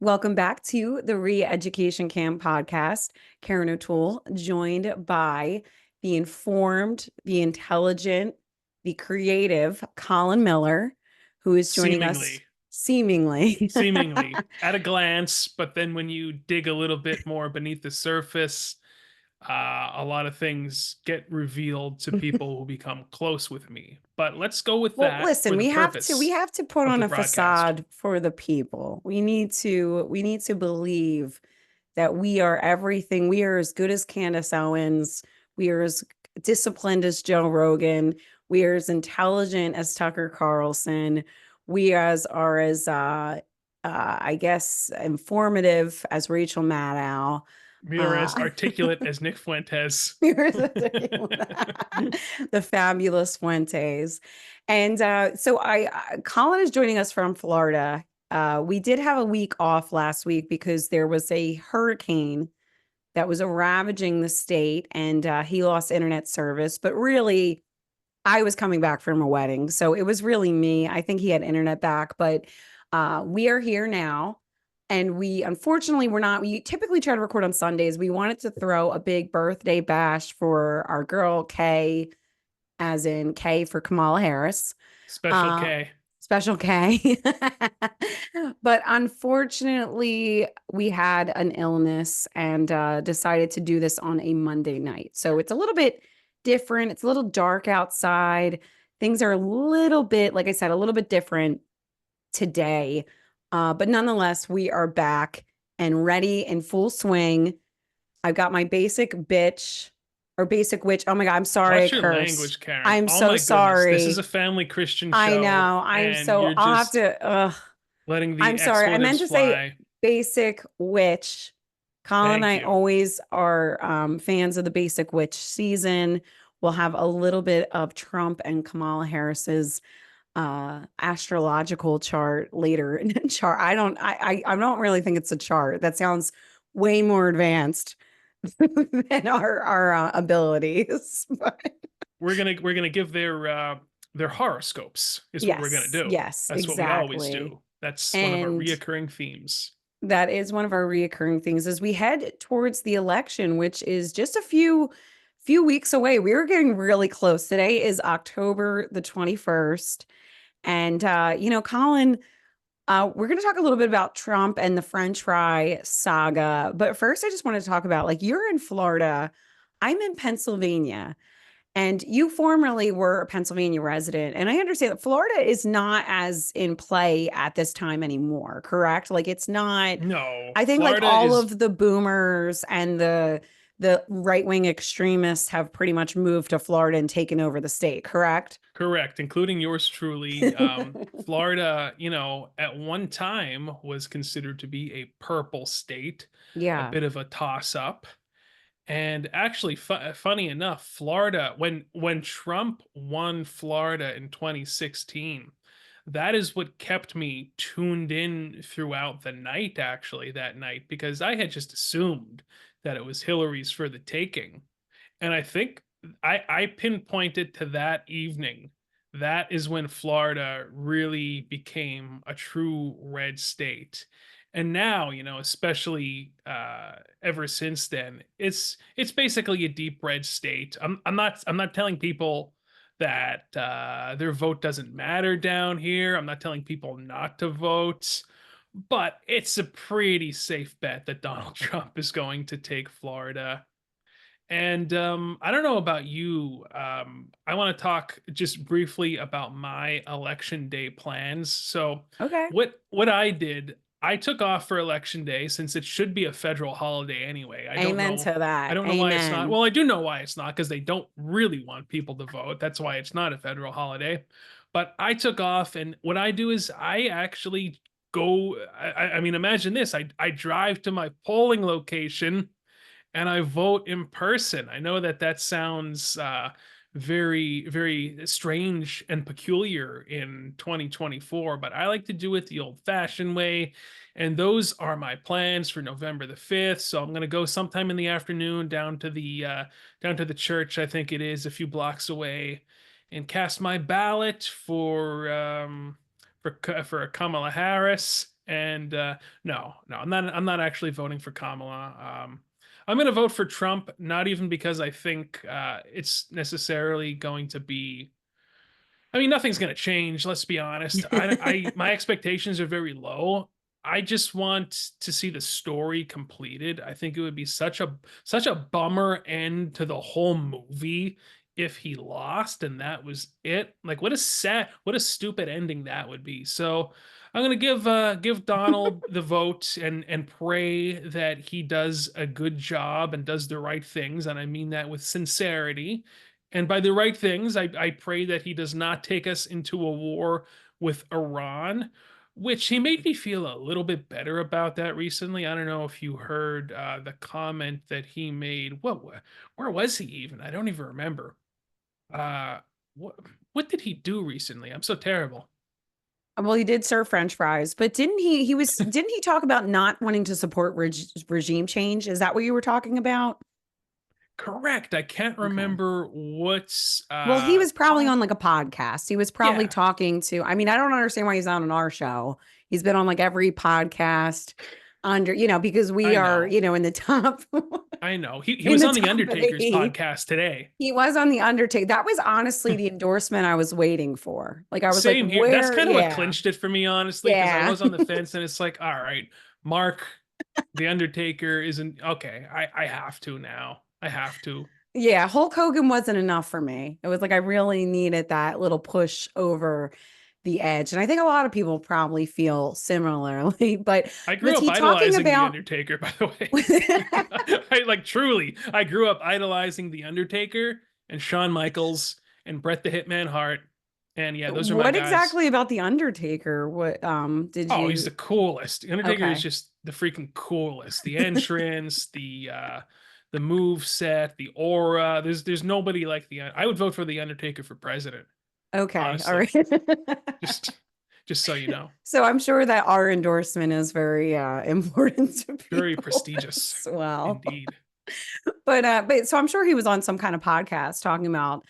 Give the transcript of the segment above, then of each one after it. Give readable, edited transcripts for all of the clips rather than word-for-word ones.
Welcome back to the ReEducation Camp podcast. Karen O'Toole, joined by the informed, the intelligent, the creative Colin Miller, who is joining us Seemingly, seemingly. seemingly at a glance, but then when you dig a little bit more beneath the surface, a lot of things get revealed to people who become close with me. But let's go with Well, that for listen, the we purpose have to put of on the a broadcast. facade for the people. We need to believe that we are everything. We are as good as Candace Owens. We are as disciplined as Joe Rogan. We are as intelligent as Tucker Carlson. We are as I guess informative as Rachel Maddow. We're Uh as articulate as Nick Fuentes. the fabulous Fuentes. And Colin is joining us from Florida. We did have a week off last week because there was a hurricane that was ravaging the state, and he lost internet service. But really, I was coming back from a wedding, so it was really me. I think he had internet back, but we are here now. And we unfortunately we're not. We typically try to record on Sundays. We wanted to throw a big birthday bash for our girl Kay, as in K for Kamala Harris. Special Uh, K. Special K. But unfortunately, we had an illness and decided to do this on a Monday night. So it's a little bit different. It's a little dark outside. Things are a little bit, like I said, a little bit different today. But nonetheless, we are back and ready in full swing. I've got my basic bitch or basic witch. Oh my God, I'm sorry I Watch your cursed. language, Karen. I'm Oh so my goodness. This is a sorry. family Christian I show, know. and you're I'll have just to, letting the I'm sorry. I meant expletives to say fly. basic witch. Colin and Thank I you. always are fans of the basic witch season. We'll have a little bit of Trump and Kamala Harris's astrological chart later in the chart. I don't really think it's a chart. That sounds way more advanced than our abilities. But We're gonna give their horoscopes is what we're gonna yes, do. yes, That's what we always exactly. do. That's one of our And reoccurring themes. that is one of our reoccurring things as we head towards the election, which is just a few weeks away. We are getting really close. Today is October the 21st. And Colin, we're going to talk a little bit about Trump and the French fry saga. But first, I just want to talk about, like, you're in Florida. I'm in Pennsylvania. And you formerly were a Pennsylvania resident. And I understand that Florida is not as in play at this time anymore, correct? Like, it's not, No, I think, like, Florida all is of the boomers and the right-wing extremists have pretty much moved to Florida and taken over the state, correct? correct, including yours truly. Florida, at one time was considered to be a purple state, a Yeah. bit of a toss up. And actually, funny enough, Florida, when Trump won Florida in 2016, that is what kept me tuned in throughout the night, actually, that night, because I had just assumed that it was Hillary's for the taking. And I think I pinpointed to that evening. That is when Florida really became a true red state. And now, especially ever since then, it's basically a deep red state. I'm not telling people that their vote doesn't matter down here. I'm not telling people not to vote, but it's a pretty safe bet that Donald Trump is going to take Florida. And I don't know about you. I want to talk just briefly about my election day plans. So, Okay. what I did, I took off for election day since it should be a federal holiday anyway. I don't Amen know. to I that. don't know why it's not. Amen. Well, I do know why it's not because they don't really want people to vote. That's why it's not a federal holiday. But I took off, and what I do is I actually go. I mean, imagine this. I drive to my polling location and I vote in person. I know that that sounds very, very strange and peculiar in 2024, but I like to do it the old fashioned way. And those are my plans for November the 5th. So I'm going to go sometime in the afternoon down to the church. I think it is a few blocks away, and cast my ballot for Kamala Harris. And no, I'm not actually voting for Kamala. I'm going to vote for Trump, not even because I think it's necessarily going to be. I mean, nothing's going to change. Let's be honest. My expectations are very low. I just want to see the story completed. I think it would be such a bummer end to the whole movie if he lost and that was it. Like, what a stupid ending that would be. So I'm gonna give Donald the vote and pray that he does a good job and does the right things, and I mean that with sincerity. And by the right things, I pray that he does not take us into a war with Iran, which he made me feel a little bit better about that recently. I don't know if you heard the comment that he made. Where was he even? I don't even remember. Uh, what what did he do recently? I'm so terrible. Well, he did serve French fries, but didn't he talk about not wanting to support regime change? Is that what you were talking about? Correct. I can't Okay. remember what's Well, he was probably pod. on like a podcast. He was probably Yeah, talking to, I mean, I don't understand why he's not on our show. He's been on like every podcast under, because we I are, know. In the top I know. He in was the on the top Undertaker's eight. podcast today. He was on the Undertaker. That was honestly the endorsement I was waiting for. Like I was like, Same here. That's where? kind of what Yeah. clinched it for me, honestly, because I Yeah. was on the fence, and it's like, all right, Mark, the Undertaker isn't okay. I have to now. I have to. Yeah, Hulk Hogan wasn't enough for me. It was like I really needed that little push over the edge. And I think a lot of people probably feel similarly. But I grew was up he talking idolizing the about Undertaker, by the way. I like truly. I grew up idolizing the Undertaker and Shawn Michaels and Bret the Hitman Hart. And yeah, those are my what guys. exactly about the Undertaker? What did Oh, he's you the coolest. The Undertaker is okay. just the freaking coolest. The entrance, the move set, the aura. There's nobody like the I would vote for the Undertaker for president, Okay. All honestly. right. Just just so you know. So I'm sure that our endorsement is very important to Very people prestigious as well. indeed. But so I'm sure he was on some kind of podcast talking about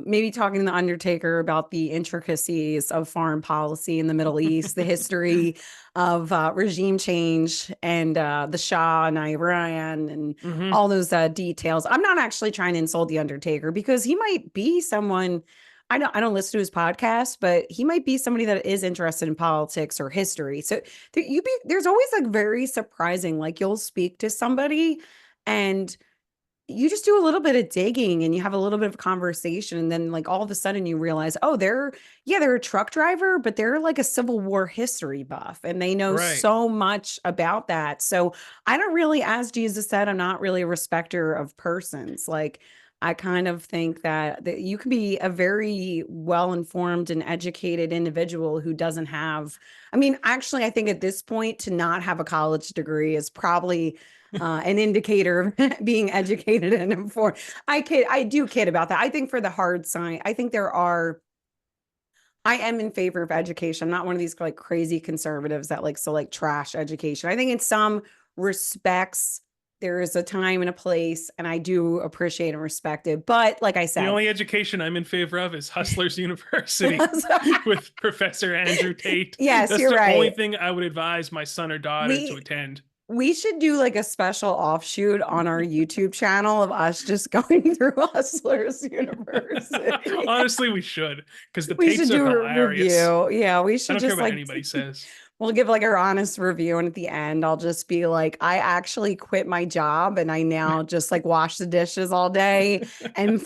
maybe talking to the Undertaker about the intricacies of foreign policy in the Middle East, the history of regime change and the Shah and Iran and Hmm. all those details. I'm not actually trying to insult the Undertaker because he might be someone. I don't listen to his podcast, but he might be somebody that is interested in politics or history. So there's always like very surprising. Like you'll speak to somebody and you just do a little bit of digging and you have a little bit of conversation and then like all of a sudden you realize oh they're a truck driver but they're like a Civil War history buff and they know Right. so much about that. So I don't really, as Jesus said, I'm not really a respecter of persons. Like I kind of think that you can be a very well informed and educated individual who doesn't have, I mean, actually I think at this point to not have a college degree is probably an indicator of being educated and informed. I do kid about that. I think for the hard science, I think I am in favor of education. I'm not one of these like crazy conservatives that like so like trash education. I think in some respects there is a time and a place, and I do appreciate and respect it. But like I The said, only education I'm in favor of is Hustlers University with Professor Andrew Tate. yes, That's you're the only right. thing I would advise my son or daughter to We attend. We should do like a special offshoot on our YouTube channel of us just going through Hustlers University. Honestly, we should, because the We should Tates are do a hilarious. review. Yeah, we I should don't care just about like anybody says. we'll give like our honest review and at the end I'll just be like I actually quit my job and I now just like wash the dishes all day and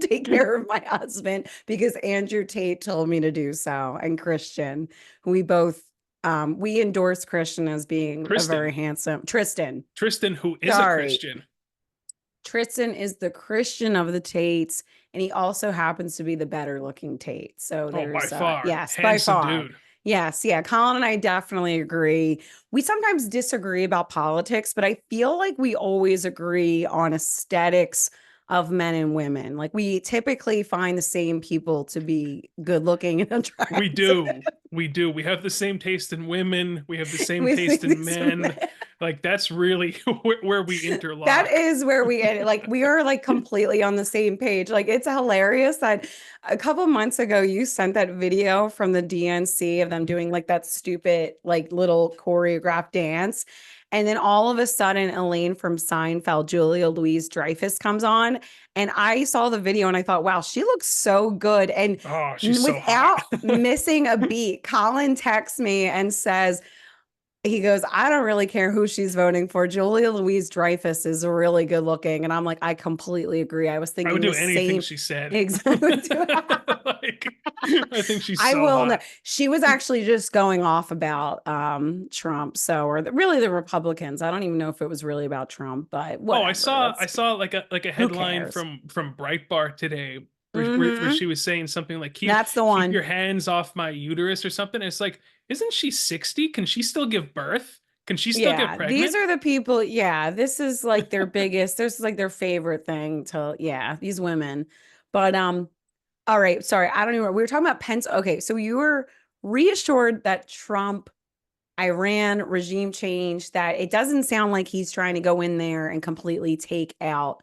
take care of my husband because Andrew Tate told me to do so, and Christian, we both we endorse Christian as being a very Kristen, handsome Tristan. Tristan, who is a Sorry. Christian. Tristan is the Christian of the Tates, and he also happens to be the better looking Tate. So Oh, by there's far, yes, by handsome far. dude. Yes, yeah. Colin and I definitely agree. We sometimes disagree about politics, but I feel like we always agree on aesthetics of men and women. Like we typically find the same people to be good looking and We attractive. do. We do. We have the same taste in women. We have the same We see taste in these men. men. Like that's really where we That interlock. is where we end. Like we are like completely on the same page. Like it's hilarious that a couple months ago you sent that video from the DNC of them doing like that stupid like little choreographed dance. And then all of a sudden Elaine from Seinfeld, Julia Louise Dreyfus comes on and I saw the video and I thought, wow, she looks so good. And Oh, she's so hot. without missing a beat, Colin texts me and says, he goes, I don't really care who she's voting for. Julia Louise Dreyfus is really good looking. And I'm like, I completely agree. I was I would thinking do the anything same she said. exact. Like, I think she's I so will know. hot. She was actually just going off about Trump. So, or really the Republicans. I don't even know if it was really about Trump, but Oh, I whatever. saw I That's saw like a who headline cares. from Breitbart today where Hmm. she was saying something like That's the keep your one. hands off my uterus or something. And it's like, isn't she 60? Can she still give birth? Can she still get Yeah, these pregnant? are the people. Yeah, this is like their biggest, this is like their favorite thing to, yeah, these women. But all right, sorry, I don't even. We were talking about Pence. Okay, so you were reassured that Trump, Iran regime change, that it doesn't sound like he's trying to go in there and completely take out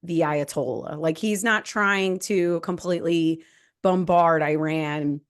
the Ayatollah. Like he's not trying to completely bombard Iran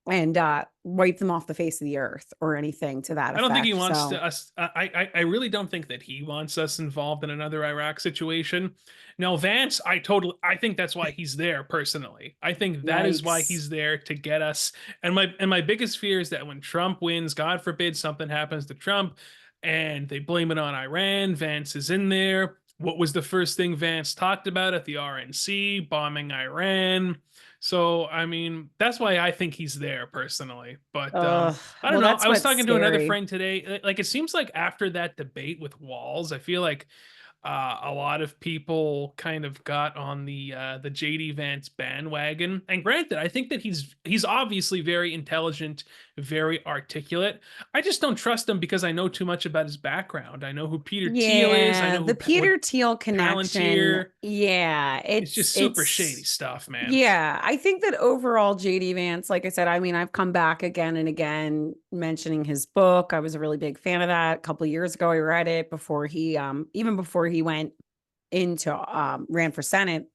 and wipe them off the face of the earth or anything to that I don't think he effect. wants So to us. I really don't think that he wants us involved in another Iraq situation. Now, Vance, I think that's why he's there personally. I think that is why yikes. he's there to get us. And my biggest fear is that when Trump wins, God forbid something happens to Trump, and they blame it on Iran. Vance is in there. What was the first thing Vance talked about at the RNC? Bombing Iran. So, I mean, that's why I think he's there personally. But I don't Well, know. that's I was what's talking to another scary. friend today. Like, it seems like after that debate with Walls, I feel like a lot of people kind of got on the JD Vance bandwagon. And granted, I think that he's obviously very intelligent, very articulate. I just don't trust him because I know too much about his background. I know who Peter Thiel is. I Yeah, know the what Peter Thiel connection. Palantir. Yeah, It's just super shady stuff, man. yeah, I think that overall JD Vance, like I said, I mean, I've come back again and again mentioning his book. I was a really big fan of that. A couple of years ago I read it before he even before he went into ran for Senate.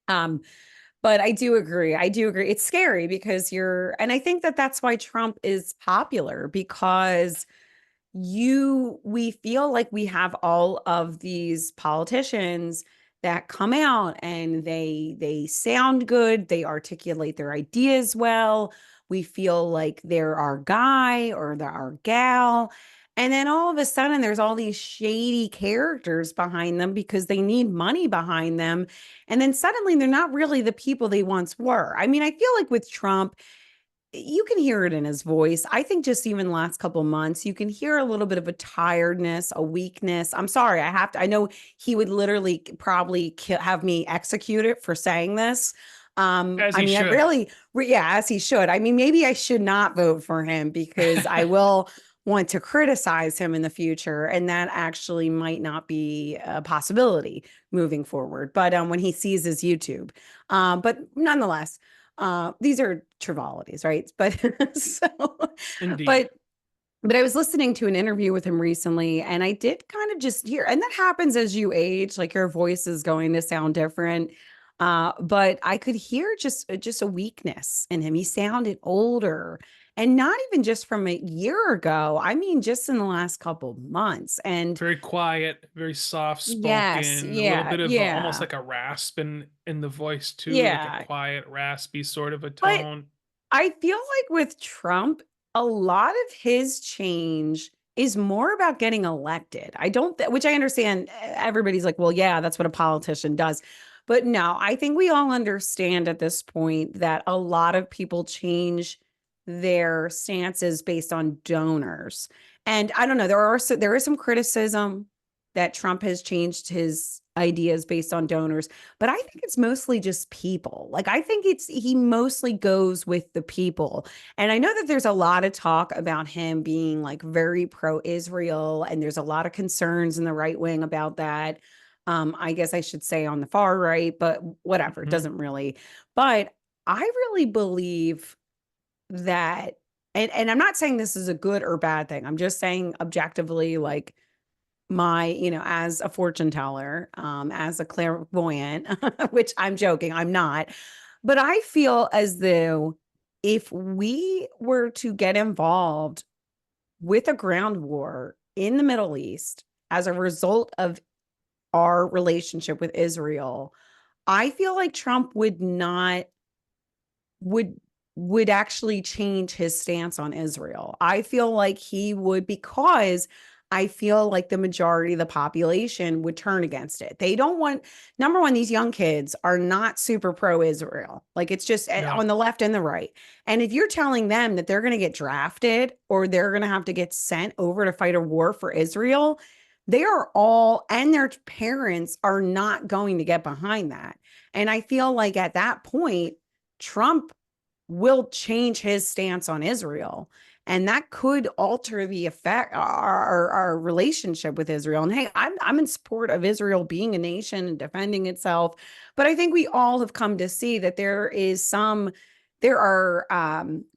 Um but I do agree. I do agree. It's scary because you're and I think that that's why Trump is popular because we feel like we have all of these politicians that come out and they sound good, they articulate their ideas well, we feel like they're our guy or they're our gal, and then all of a sudden there's all these shady characters behind them because they need money behind them, and then suddenly they're not really the people they once were. I mean, I feel like with Trump you can hear it in his voice. I think just even last couple months, you can hear a little bit of a tiredness, a weakness. I'm sorry, I have to. I know he would literally probably have me executed for saying this. As I he mean, I should. really, yeah, as he should. I mean, maybe I should not vote for him because I will want to criticize him in the future, and that actually might not be a possibility moving forward. But when he sees his YouTube, but nonetheless. These are trivalities, right? But so, Indeed. but but I was listening to an interview with him recently, and I did kind of just hear, and that happens as you age, like your voice is going to sound different. But I could hear just a weakness in him. He sounded older, and not even just from a year ago. I mean, just in the last couple of months. And Very quiet, very soft yes, spoken, a little yeah, bit of almost yeah, like a rasp in the voice too, like a yeah. quiet, raspy sort of a But tone. I feel like with Trump, a lot of his change is more about getting elected. I don't, which I understand everybody's like, well, yeah, that's what a politician does. But no, I think we all understand at this point that a lot of people change their stances based on donors. And I don't know, there is some criticism that Trump has changed his ideas based on donors, but I think it's mostly just people. Like I think it's he mostly goes with the people. And I know that there's a lot of talk about him being like very pro-Israel, and there's a lot of concerns in the right wing about that. I guess I should say on the far right, but whatever, it Mhm. doesn't really. But I really believe that, and I'm not saying this is a good or bad thing. I'm just saying objectively, like my, as a fortune teller, as a clairvoyant, which I'm joking, I'm not. But I feel as though if we were to get involved with a ground war in the Middle East as a result of our relationship with Israel, I feel like Trump would would actually change his stance on Israel. I feel like he would, because I feel like the majority of the population would turn against it. They don't want, number one, these young kids are not super pro Israel. Like it's just No. on the left and the right. And if you're telling them that they're going to get drafted or they're going to have to get sent over to fight a war for Israel, they are all, and their parents are not going to get behind that. And I feel like at that point, Trump will change his stance on Israel. And that could alter the effect, our relationship with Israel. And hey, I'm in support of Israel being a nation and defending itself. But I think we all have come to see that there are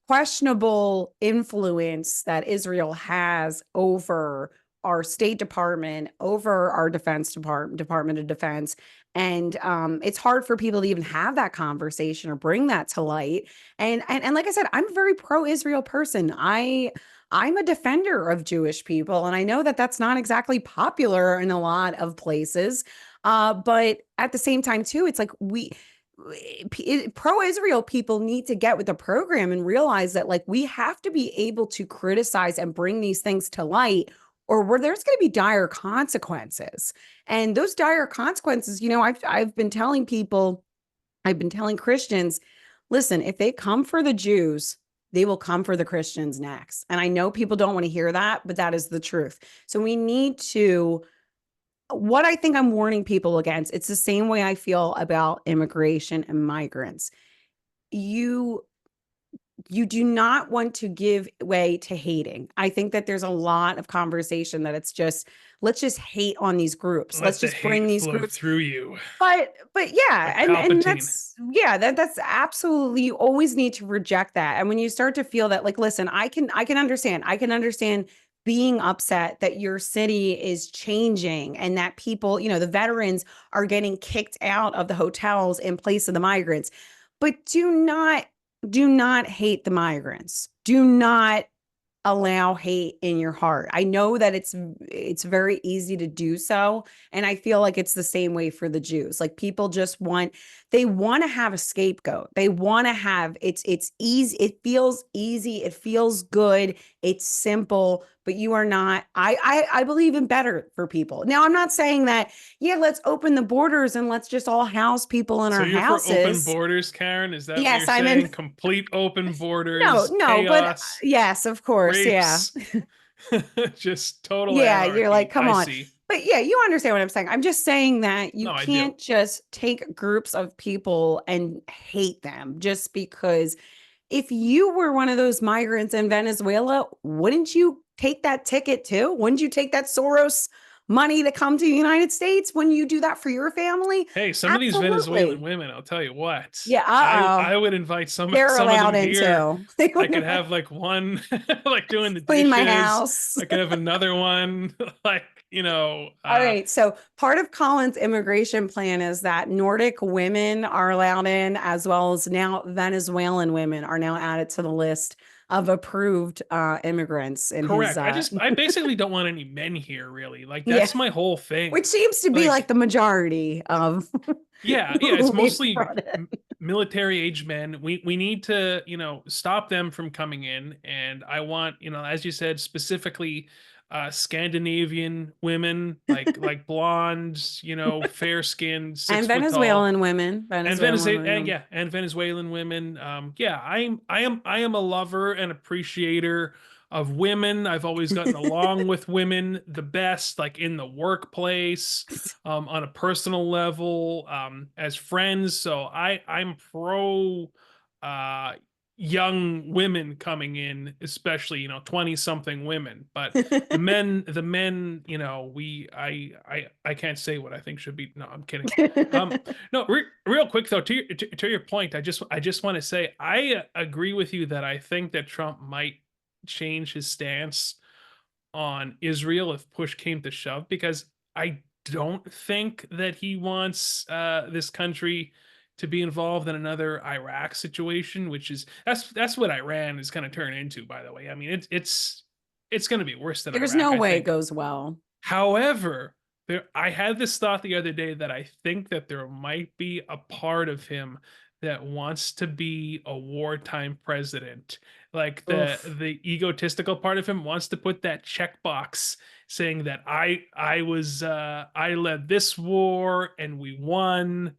questionable influence that Israel has over our State Department, over our Department of Defense. And it's hard for people to even have that conversation or bring that to light. And like I said, I'm a very pro-Israel person. I'm a defender of Jewish people, and I know that that's not exactly popular in a lot of places. But at the same time, too, it's like pro-Israel people need to get with the program and realize that like we have to be able to criticize and bring these things to light, or where there's going to be dire consequences. And those dire consequences, I've been telling people, I've been telling Christians, listen, if they come for the Jews, they will come for the Christians next. And I know people don't want to hear that, but that is the truth. So we need to, what I think I'm warning people against, it's the same way I feel about immigration and migrants. You you do not want to give way to hating. I think that there's a lot of conversation that it's just, let's just hate on these groups. Let's Let the just bring hate these flow groups. through you But yeah, like and Palpatine. that's, yeah, that's absolutely, you always need to reject that. And when you start to feel that, like, listen, I can understand being upset that your city is changing and that people, the veterans are getting kicked out of the hotels in place of the migrants. But do not hate the migrants. Do not allow hate in your heart. I know that it's very easy to do so, and I feel like it's the same way for the Jews. Like people just they want to have a scapegoat. They want to have it's easy, it feels easy, it feels good, it's simple, but you are not I believe in better for people. Now, I'm not saying that, yeah, let's open the borders and let's just all house people in So our you're for open houses. borders, Karen? Is that what you're Yes, I'm in. saying? Complete open No, borders, no, but chaos, yes, of course, yeah. rapes, just total Yeah, you're like, anarchy. come I on. see. But yeah, you understand what I'm saying. I'm just saying that you No, I do. can't just take groups of people and hate them just because if you were one of those migrants in Venezuela, wouldn't you take that ticket too? Wouldn't you take that Soros money to come to the United States? Wouldn't you do that for your family? Hey, some of these Venezuelan Absolutely. women, I'll tell you what. Yeah, I uh-oh. would invite some They're some of allowed them in here. too. They I wouldn't could have have like one like doing the cleaned my dishes. house. I could have another one like, All right. So part of Colin's immigration plan is that Nordic women are allowed in, as well as now Venezuelan women are now added to the list of approved immigrants in his correct. I basically don't want any men here really. Like yeah, that's my whole thing. which seems to be like Like the majority of yeah, who it's we've mostly brought in. military age men. We need to, stop them from coming in. And I want, as you said, specifically Scandinavian women, like blondes, fair skinned, And 6 foot tall. Venezuelan women, And Venezuelan women. Venezuelan women. Yeah, I am a lover and appreciator of women. I've always gotten along with women the best, like in the workplace, on a personal level, as friends. So I'm pro uh young women coming in, especially 20 something women. But the men, I can't say what I think should be. No, I'm kidding. um no, real quick though, to your point, I just want to say I agree with you that I think that Trump might change his stance on Israel if push came to shove, because I don't think that he wants this country to be involved in another Iraq situation, which is that's what Iran is going to turn into. By the way, I mean it's going to be worse than There's Iraq, no I way it think. goes well. However, I had this thought the other day that I think that there might be a part of him that wants to be a wartime president. Like Oof. the egotistical part of him wants to put that checkbox saying that I led this war and we won.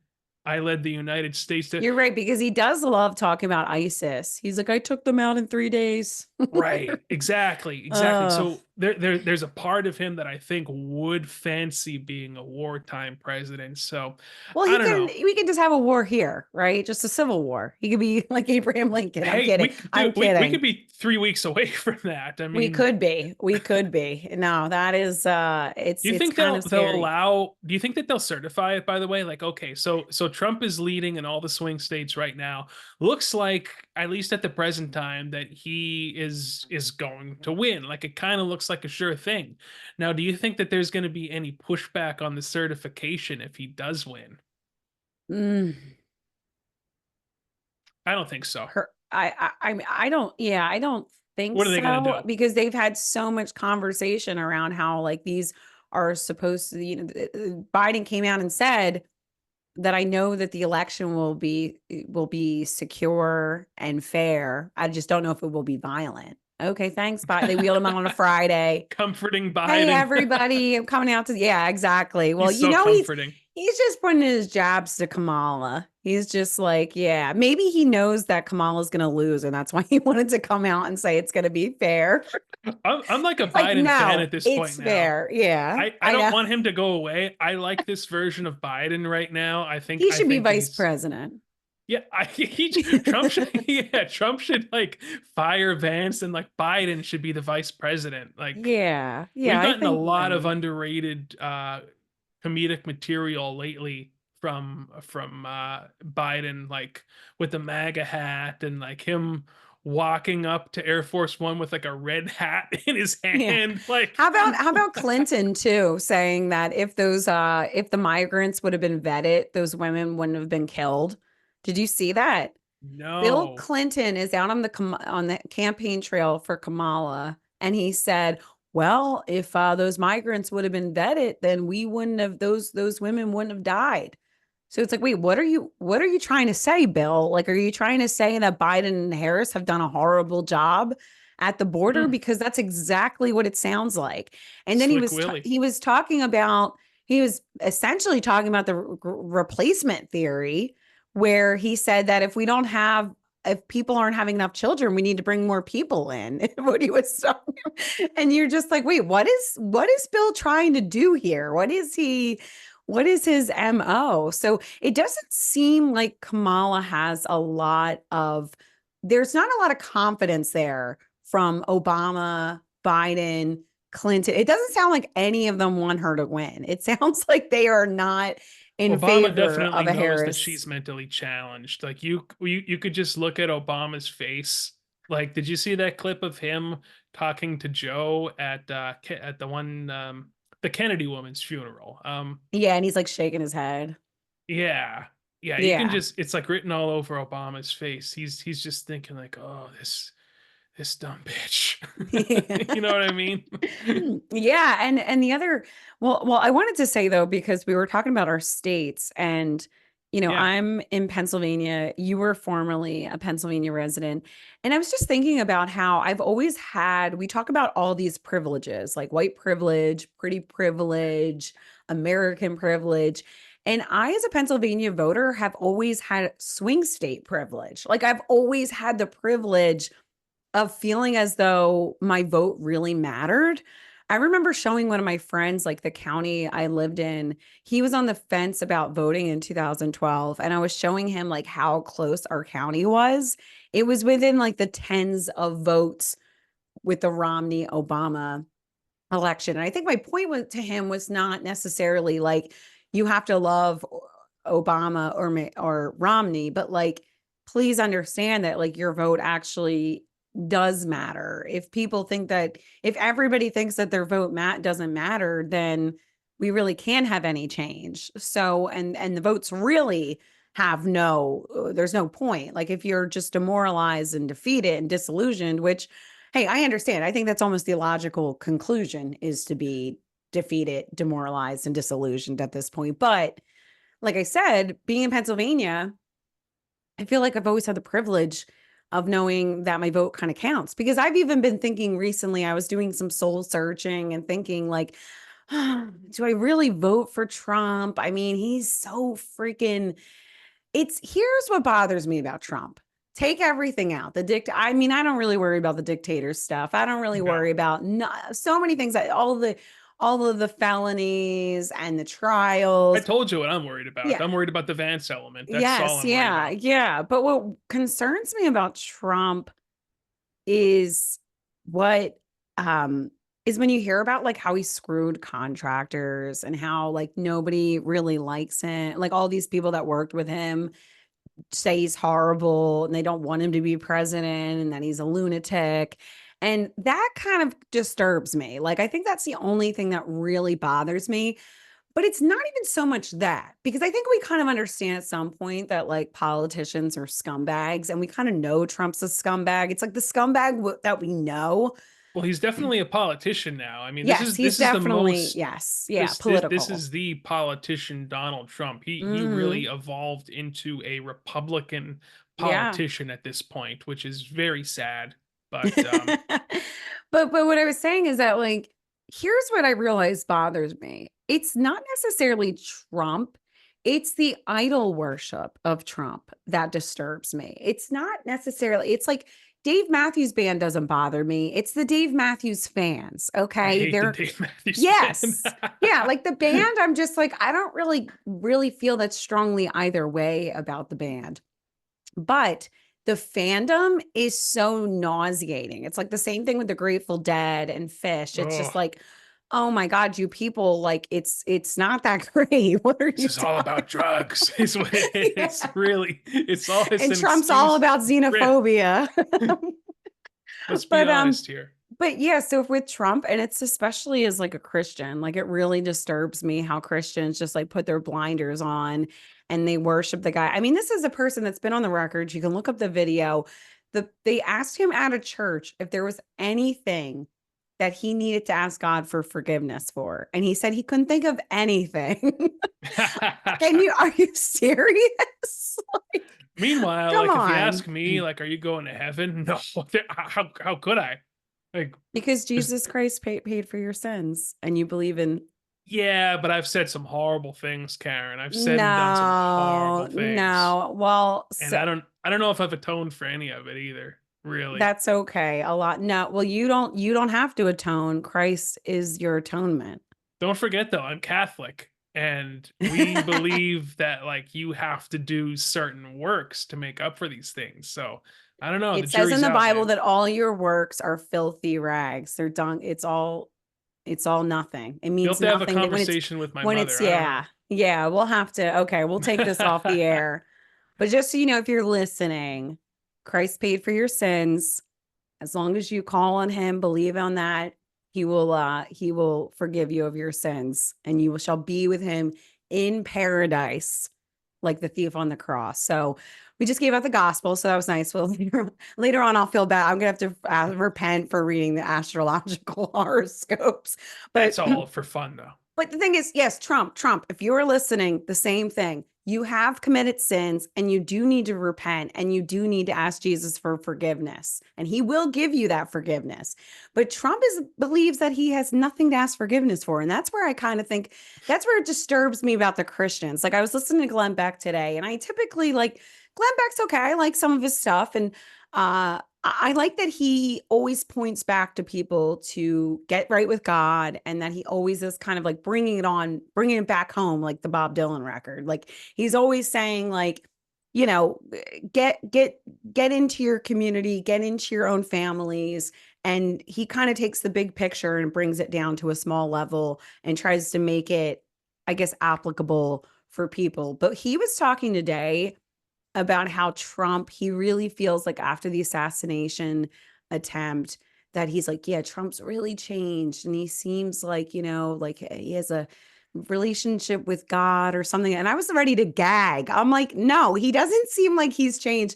I led the United States to. You're right, because he does love talking about ISIS. He's like, I took them out in 3 days. Right, exactly, exactly. uh, So there's a part of him that I think would fancy being a wartime president. So well, I he don't can, know. we can just have a war here, right? Just a civil war. He could be like Abraham Lincoln. I'm Hey, kidding. I'm we could kidding. be 3 weeks away from that. I We mean, could be. We could be. No, that is do you it's think kind of they'll scary. allow? Do you think that they'll certify it? By the way, like okay, so Trump is leading in all the swing states right now. Looks like at least at the present time that he is going to win. Like it kind of looks like a sure thing. Now, do you think that there's going to be any pushback on the certification if he does win? Mm, I don't think so. mean, I don't, yeah, I don't think What are they going to so do? because they've had so much conversation around how like these are supposed to, Biden came out and said that I know that the election will be secure and fair. I just don't know if it will be violent. Okay, thanks. Bye. They wheeled him out on a Friday. Comforting Hey Biden. everybody, I'm coming out to yeah, exactly. Well, He's so comforting. he's just putting his jabs to Kamala. He's just like, yeah, maybe he knows that Kamala's gonna lose, and that's why he wanted to come out and say it's gonna be fair. I'm like a He's like, Biden fan no, at this point it's now. fair. Yeah, I I don't know. want him to go away. I like this version of Biden right now. He I should be think that vice he's president. yeah, Trump should yeah, Trump should like fire Vance and like Biden should be the vice president. Like Yeah, yeah, we've I gotten a think you're lot of right. underrated comedic material lately from Biden, like with the MAGA hat and like him walking up to Air Force One with like a red hat in his Yeah. hand. Like How about Clinton too, saying that if the migrants would have been vetted, those women wouldn't have been killed. Did you see that? Bill no. Clinton is out on on the campaign trail for Kamala, and he said, "Well, if those migrants would have been vetted, then we wouldn't have those women wouldn't have died." So it's like, wait, what are you trying to say, Bill? Like, are you trying to say that Biden and Harris have done a horrible job at the border? Mm, Because that's exactly what it sounds like. And then Slick Willie. he was talking about he was essentially talking about the replacement theory, where he said that if people aren't having enough children, we need to bring more people in. What he was talking, and you're just like, wait, what is Bill trying to do here? What is his MO? So it doesn't seem like Kamala has a lot of, there's not a lot of confidence there from Obama, Biden, Clinton. It doesn't sound like any of them want her to win. It sounds like they are not in Obama favor definitely of a knows that Harris. she's mentally challenged. Like you could just look at Obama's face. Like, did you see that clip of him talking to Joe at the one the Kennedy woman's funeral? Yeah, and he's like shaking his head. Yeah. Yeah, you can Yeah. just it's like written all over Obama's face. He's just thinking like, "Oh, this dumb bitch." Yeah. You know what I mean? Yeah, and the other I wanted to say though because we were talking about our states and Yeah. I'm in Pennsylvania. You were formerly a Pennsylvania resident. And I was just thinking about how I've always had we talk about all these privileges, like white privilege, pretty privilege, American privilege. And I, as a Pennsylvania voter, have always had swing state privilege. Like I've always had the privilege of feeling as though my vote really mattered. I remember showing one of my friends, like the county I lived in, he was on the fence about voting in 2012. And I was showing him like how close our county was. It was within like the tens of votes with the Romney Obama election. And I think my point to him was not necessarily like you have to love Obama or Romney, but like please understand that like your vote actually does matter. If people think that, if everybody thinks that their vote doesn't matter, then we really can't have any change. So, and the votes really have no, there's no point. Like if you're just demoralized and defeated and disillusioned, which, hey, I understand. I think that's almost the logical conclusion, is to be defeated, demoralized, and disillusioned at this point. But like I said, being in Pennsylvania, I feel like I've always had the privilege of knowing that my vote kind of counts, because I've even been thinking recently, I was doing some soul searching and thinking like, do I really vote for Trump? I mean, he's so freaking, here's what bothers me about Trump. Take everything out. I mean, I don't really worry about the dictator stuff. I don't really No. worry about so many things, all of the felonies and the I trials. told you what I'm worried about. Yeah. I'm worried about the Vance element. That's all Yes, I'm worried yeah, about. yeah. But what concerns me about Trump is what is when you hear about like how he screwed contractors and how like nobody really likes him. Like all these people that worked with him say he's horrible and they don't want him to be president and that he's a lunatic. And that kind of disturbs me. Like I think that's the only thing that really bothers me, but it's not even so much that, because I think we kind of understand at some point that like politicians are scumbags, and we kind of know Trump's a scumbag. It's like the scumbag that we know. Well, he's definitely a politician now. I mean, this Yes, is he's this is the definitely, most yes. Yeah, this political. is the politician Donald Trump. He really Hmm. evolved into a Republican Yeah. politician at this point, which is very sad. But But what I was saying is that like here's what I realize bothers me. It's not necessarily Trump. It's the idol worship of Trump that disturbs me. It's not necessarily, it's like Dave Matthews Band doesn't bother me. It's the Dave Matthews fans. I Okay. hate the They're, Dave Matthews Band. yes. Yeah. Like the band, I'm just like, I don't really feel that strongly either way about the band. But the fandom is so nauseating. It's like the same thing with the Grateful Dead and Fish. It's just Oh, like, oh my God, you people, like it's not that great. What are this you is all about talking drugs. Is what it about? is. Yeah. Really, it's And an Trump's all excuse. about Really, xenophobia. let's be But honest here. yeah, so with Trump, and it's especially as like a Christian, like it really disturbs me how Christians just like put their blinders on and they worship the guy. I mean, this is a person that's been on the record. You can look up the video. They asked him at a church if there was anything that he needed to ask God for forgiveness for. And he said he couldn't think of anything. Are you serious? Like, Meanwhile, come like if you on. ask me, like, are you going to heaven? No, how could I? Like, Because there's Jesus Christ paid for your sins and you believe in. yeah, but I've said some horrible things, Karen. I've said and done some No, horrible things, no. Well, and so I don't know if I've atoned for any of it either. Really, that's okay. A lot. No, well, you don't have to atone. Christ is your atonement. don't forget though, I'm Catholic, and we believe that like you have to do certain works to make up for these things. So I don't know. The It says in jury's the out, Bible man. that all your works are filthy rags. They're done. It's all nothing. It You'll means have to have a nothing that conversation with my when it's, mother. I don't know. yeah. Yeah, we'll have to. Okay, we'll take this off the air. But just so you know, if you're listening, Christ paid for your sins. As long as you call on him, believe on that, he will forgive you of your sins, and you shall be with him in paradise like the thief on the cross. So we just gave out the gospel, so that was nice. Well, later on I'll feel bad. I'm gonna have to repent for reading the astrological horoscopes. That's But all for fun though. but the thing is, yes, Trump, if you are listening, the same thing. You have committed sins and you do need to repent and you do need to ask Jesus for forgiveness. And he will give you that forgiveness. But Trump believes that he has nothing to ask forgiveness for. And that's where I kind of think that's where it disturbs me about the Christians. Like I was listening to Glenn Beck today, and I typically like Glenn Beck's okay. I like some of his stuff. And I like that he always points back to people to get right with God, and that he always is kind of like bringing it back home, like the Bob Dylan record. Like he's always saying, like, you know, get into your community, get into your own families. And he kind of takes the big picture and brings it down to a small level and tries to make it, I guess, applicable for people. But he was talking today about how Trump, he really feels like after the assassination attempt that he's like, yeah, Trump's really changed. And he seems like, like he has a relationship with God or something. And I was ready to gag. I'm like, no, he doesn't seem like he's changed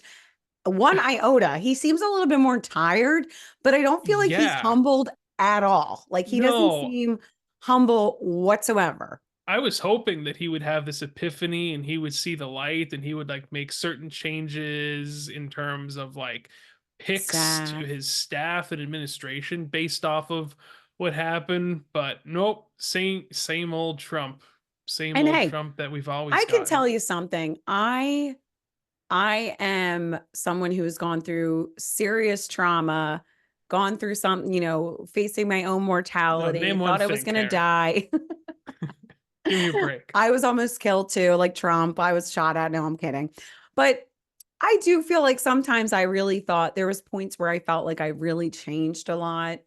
one iota. He seems a little bit more tired, but I don't feel like he's Yeah. humbled at all. Like he doesn't No, seem humble whatsoever. I was hoping that he would have this epiphany and he would see the light and he would like make certain changes in terms of like picks to Sad. his staff and administration based off of what happened. But nope, same old Trump. Same And old hey, Trump that we've always I can gotten. tell you something. I am someone who's gone through serious trauma, gone through some, facing my own No, mortality, name one thought I was thing, going to Karen. die. Give me a break. I was almost killed too, like Trump. I was shot at. No, I'm kidding. But I do feel like sometimes I really thought there was points where I felt like I really changed a lot.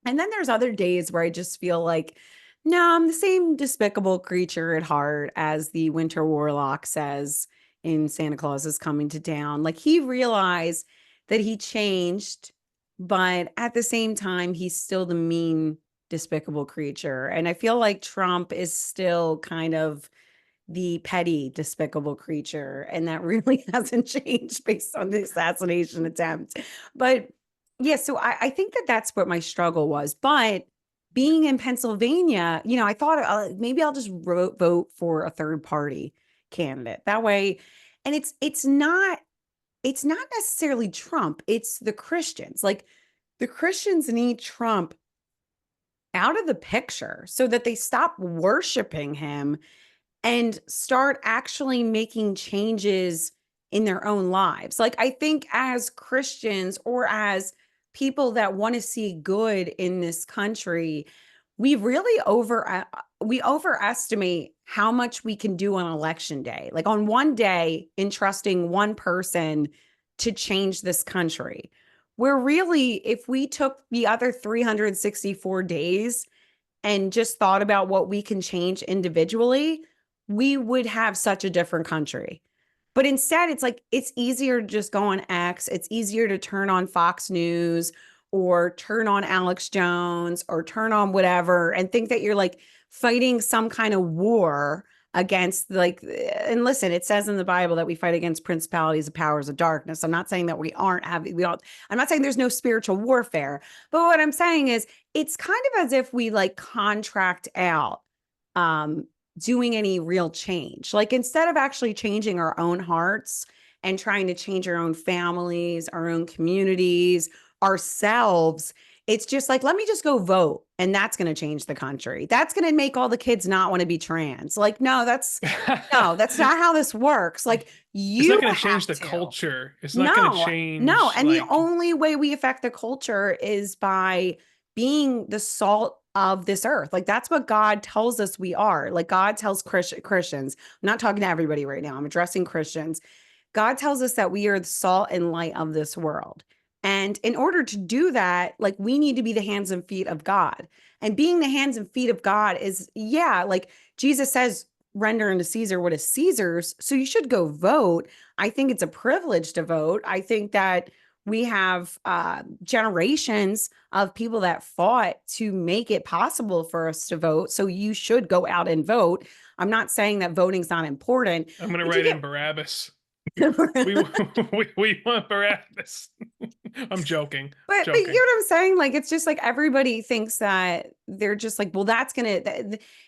And then there's other days where I just feel like, no, I'm the same despicable creature at heart as the Winter Warlock says in Santa Claus is Coming to Town. Like he realized that he changed, but at the same time, he's still the mean, despicable creature. And I feel like Trump is still kind of the petty, despicable creature. And that really hasn't changed based on the assassination attempt. But yeah, so I think that that's what my struggle was. But being in Pennsylvania, I thought maybe I'll just vote for a third party candidate that way. And it's not necessarily Trump, it's the Christians. Like the Christians need Trump out of the picture so that they stop worshiping him and start actually making changes in their own lives. Like I think as Christians or as people that want to see good in this country, we really we overestimate how much we can do on election day. Like on one day entrusting one person to change this country. Where really if we took the other 364 days and just thought about what we can change individually, we would have such a different country. But instead, it's like it's easier to just go on X. It's easier to turn on Fox News or turn on Alex Jones or turn on whatever and think that you're like fighting some kind of war against like, and listen, it says in the Bible that we fight against principalities and powers of darkness. I'm not saying that we aren't having, I'm not saying there's no spiritual warfare, but what I'm saying is it's kind of as if we like contract out um doing any real change. Like instead of actually changing our own hearts and trying to change our own families, our own communities, ourselves, it's just like, let me just go vote. And that's going to change the country. That's going to make all the kids not want to be trans. Like, no, that's not how this works. Like, It's you not going to change have the to. culture. It's not going to No. change And the like only way we affect the culture is by being the salt of this earth. Like that's what God tells us we are. Like God tells Christians, I'm not talking to everybody right now. I'm addressing Christians. God tells us that we are the salt and light of this world. And in order to do that, like we need to be the hands and feet of God. And being the hands and feet of God is, yeah, like Jesus says, render unto Caesar what is Caesar's. So you should go vote. I think it's a privilege to vote. I think that we have generations of people that fought to make it possible for us to vote. So you should go out and vote. I'm not saying that voting's not important, I'm going to but you write in get Barabbas. We but we want Barabbas. I'm joking. you get Joking. what I'm saying? Like it's just like everybody thinks that they're just like, well, that's gonna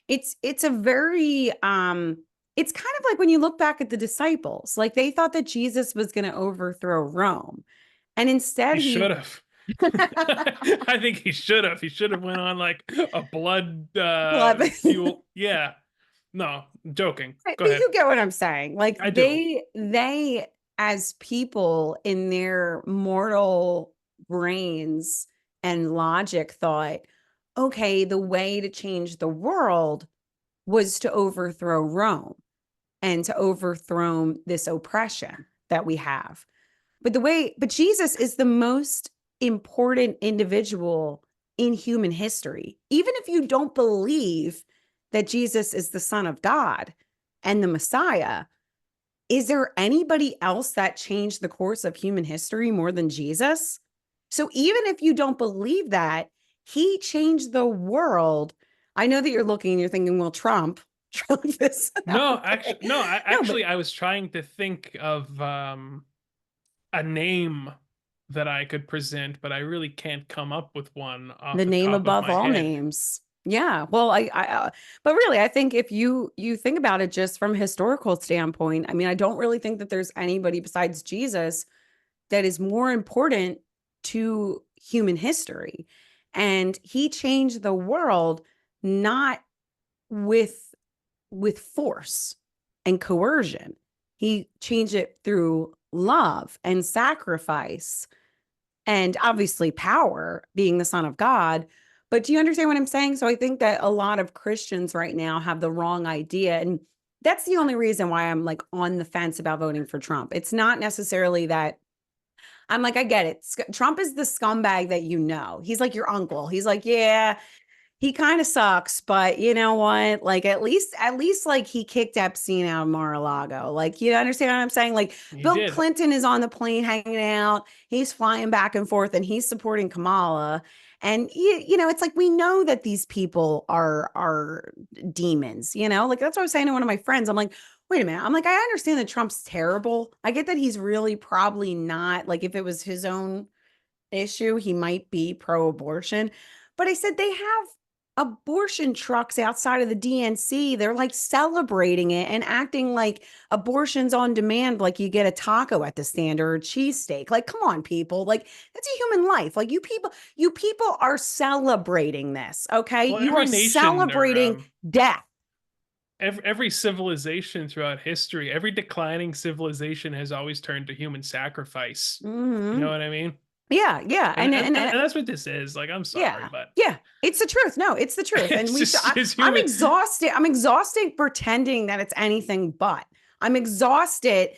it's a very it's kind of like when you look back at the disciples, like they thought that Jesus was gonna overthrow Rome. And instead He he should have. I think he should have. He should have went on like a blood well, fuel. Yeah. No, joking. right, Go but ahead. you get what I'm saying. Like I do. they as people in their mortal brains and logic thought, okay, the way to change the world was to overthrow Rome and to overthrow this oppression that we have. But Jesus is the most important individual in human history. Even if you don't believe that Jesus is the Son of God and the Messiah, is there anybody else that changed the course of human history more than Jesus? So even if you don't believe that, he changed the world. I know that you're looking and you're thinking, well, Trump, Trump is No, okay. No, but actually, I was trying to think of a name that I could present, but I really can't come up with one off the the name top of above my all head. names. Yeah. Well, but really, I think if you think about it just from a historical standpoint, I mean, I don't really think that there's anybody besides Jesus that is more important to human history. And he changed the world not with force and coercion. He changed it through love and sacrifice and obviously power, being the son of God. But do you understand what I'm saying? So I think that a lot of Christians right now have the wrong idea. And that's the only reason why I'm like on the fence about voting for Trump. It's not necessarily that I'm like, I get it. Trump is the scumbag that you know. He's like your uncle. He's like, yeah, he kind of sucks, but you know what? Like at least like he kicked Epstein out of Mar-a-Lago. Like you understand what I'm saying? Like He Bill did. Clinton is on the plane hanging out. He's flying back and forth and he's supporting Kamala. And it's like we know that these people are demons, Like that's what I was saying to one of my friends. I'm like, wait a minute. I'm like, I understand that Trump's terrible. I get that he's really probably not like if it was his own issue, he might be pro-abortion. But I said they have abortion trucks outside of the DNC. They're like celebrating it and acting like abortion's on demand, like you get a taco at the stand or a cheesesteak. Like, come on, people. Like, that's a human life. Like you people are celebrating this. Okay. Well, You are every nation or celebrating death. every civilization throughout history, every declining civilization has always turned to human sacrifice. You know Hmm. what I mean? Yeah, yeah. And that's what this is. Like, I'm sorry, Yeah. but Yeah. It's the truth. No, it's the truth. And it's just it's I'm human. exhausted. I'm exhausted pretending that it's anything but. I'm exhausted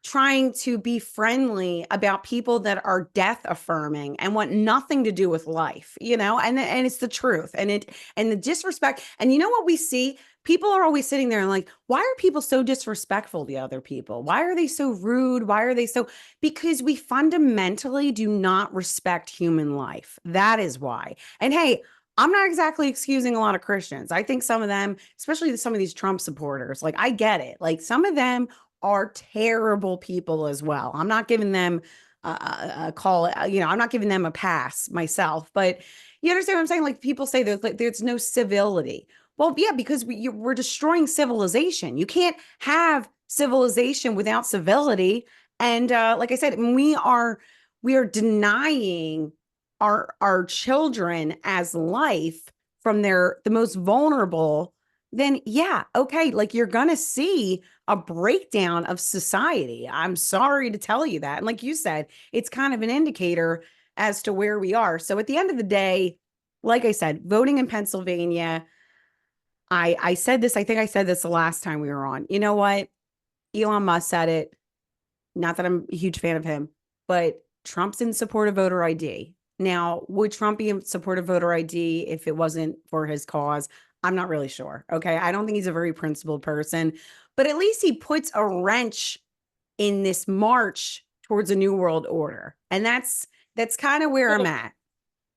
trying to be friendly about people that are death affirming and want nothing to do with life, and it's the truth. And the disrespect. And you know what we see? People are always sitting there and like, why are people so disrespectful to other people? Why are they so rude? Why are they so because we fundamentally do not respect human life. That is why. And hey, I'm not exactly excusing a lot of Christians. I think some of them, especially some of these Trump supporters, like I get it. Like some of them are terrible people as well. I'm not giving them a call, I'm not giving them a pass myself, but you understand what I'm saying? Like people say there's no civility. Well, yeah, because we're destroying civilization. You can't have civilization without civility. And like I said, we are denying our children as life from the most vulnerable, then yeah, okay, like you're gonna see a breakdown of society. I'm sorry to tell you that. And like you said, it's kind of an indicator as to where we are. So at the end of the day, like I said, voting in Pennsylvania, I said this, I think I said this the last time we were on. You know what? Elon Musk said it. Not that I'm a huge fan of him, but Trump's in support of voter ID. Now, would Trump be in support of voter ID if it wasn't for his cause? I'm not really sure. Okay. I don't think he's a very principled person, but at least he puts a wrench in this march towards a new world order. And that's kind of where I'm Well, at.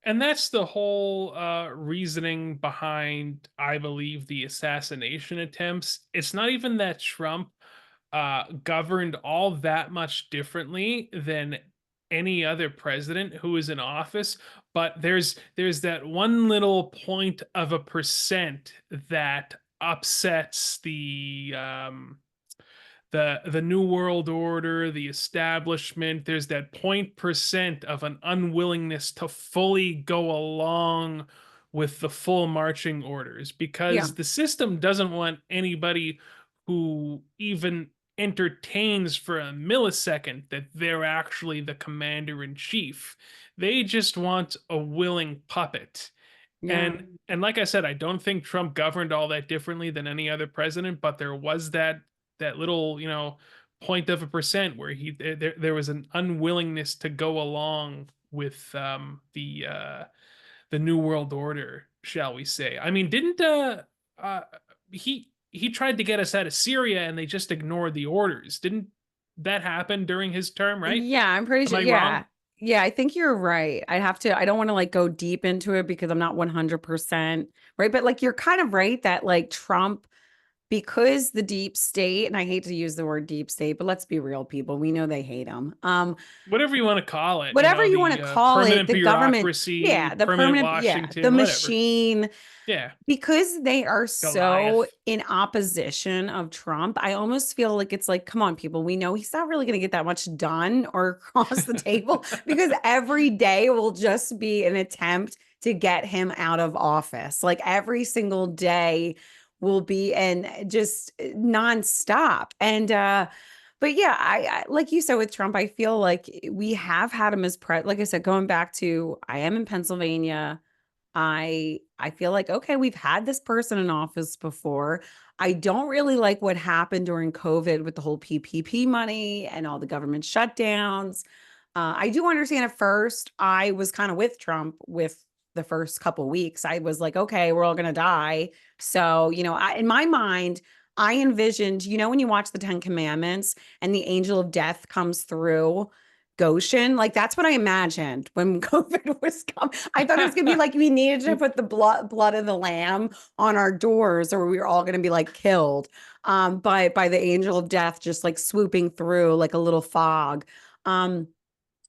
and that's the whole reasoning behind, I believe, the assassination attempts. It's not even that Trump governed all that much differently than any other president who is in office, but there's that one little point of a percent that upsets the new world order, the establishment. There's that 0.% of an unwillingness to fully go along with the full marching orders, Yeah. because the system doesn't want anybody who even entertains for a millisecond that they're actually the commander in chief. They just want a willing puppet. Yeah. And like I said, I don't think Trump governed all that differently than any other president, but there was that little, point of a percent where there was an unwillingness to go along with the new world order, shall we say. I mean, didn't uh he tried to get us out of Syria and they just ignored the orders. Didn't that happen during his term, right? Yeah, I'm pretty Am sure. I Yeah. wrong? Yeah, I think you're right. I don't want to like go deep into it because I'm not 100% right. But like, you're kind of right that like Trump, because the deep state, and I hate to use the word deep state, but let's be real, people, we know they hate him. Whatever you want to call it, Whatever you want to the call it, permanent the government, bureaucracy, yeah, the permanent permanent, yeah, the Washington, whatever. machine, Yeah, because they are so Goliath. in opposition of Trump, I almost feel like it's like, come on, people, we know he's not really going to get that much done or across the table because every day will just be an attempt to get him out of office. Like every single day will be and just nonstop. But yeah, I like you said with Trump, I feel like we have had him as like I said, going back to I am in Pennsylvania. I feel like okay, we've had this person in office before. I don't really like what happened during COVID with the whole PPP money and all the government shutdowns. I do understand at first I was kind of with Trump with the first couple weeks. I was like, okay, we're all gonna die. So, in my mind, I envisioned, when you watch the Ten Commandments and the angel of death comes through Goshen. Like that's what I imagined when COVID was coming. I thought it was gonna be like we needed to put the blood of the lamb on our doors, or we were all gonna be like killed by the angel of death just like swooping through like a little fog. Um,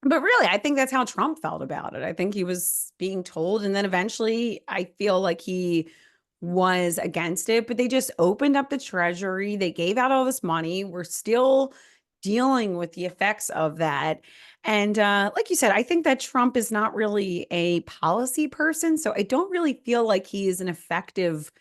but really, I think that's how Trump felt about it. I think he was being told, and then eventually I feel like he was against it, but they just opened up the treasury. They gave out all this money. We're still dealing with the effects of that. And like you said, I think that Trump is not really a policy person. So I don't really feel like he is an effective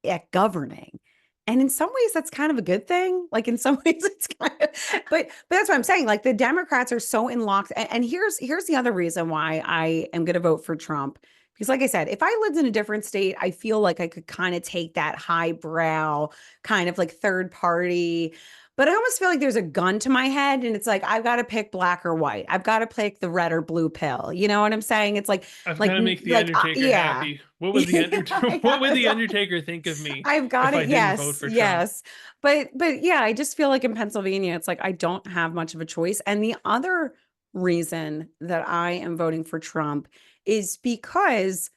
at governing. And in some ways, that's kind of a good thing. Like in some ways, it's kind of, but that's what I'm saying. Like the Democrats are so in lock. And here's the other reason why I am going to vote for Trump. Because, like I said, if I lived in a different state, I feel like I could kind of take that highbrow, kind of like third party. But I almost feel like there's a gun to my head, and it's like I've got to pick black or white. I've got to pick the red or blue pill. You know what I'm saying? It's I've got to make the Undertaker yeah. happy. What would the I What would got the it. Undertaker think of me I've got if I it. didn't vote Yes, for Trump? yes. But yeah, I just feel like in Pennsylvania, it's like I don't have much of a choice. And the other reason that I am voting for Trump is because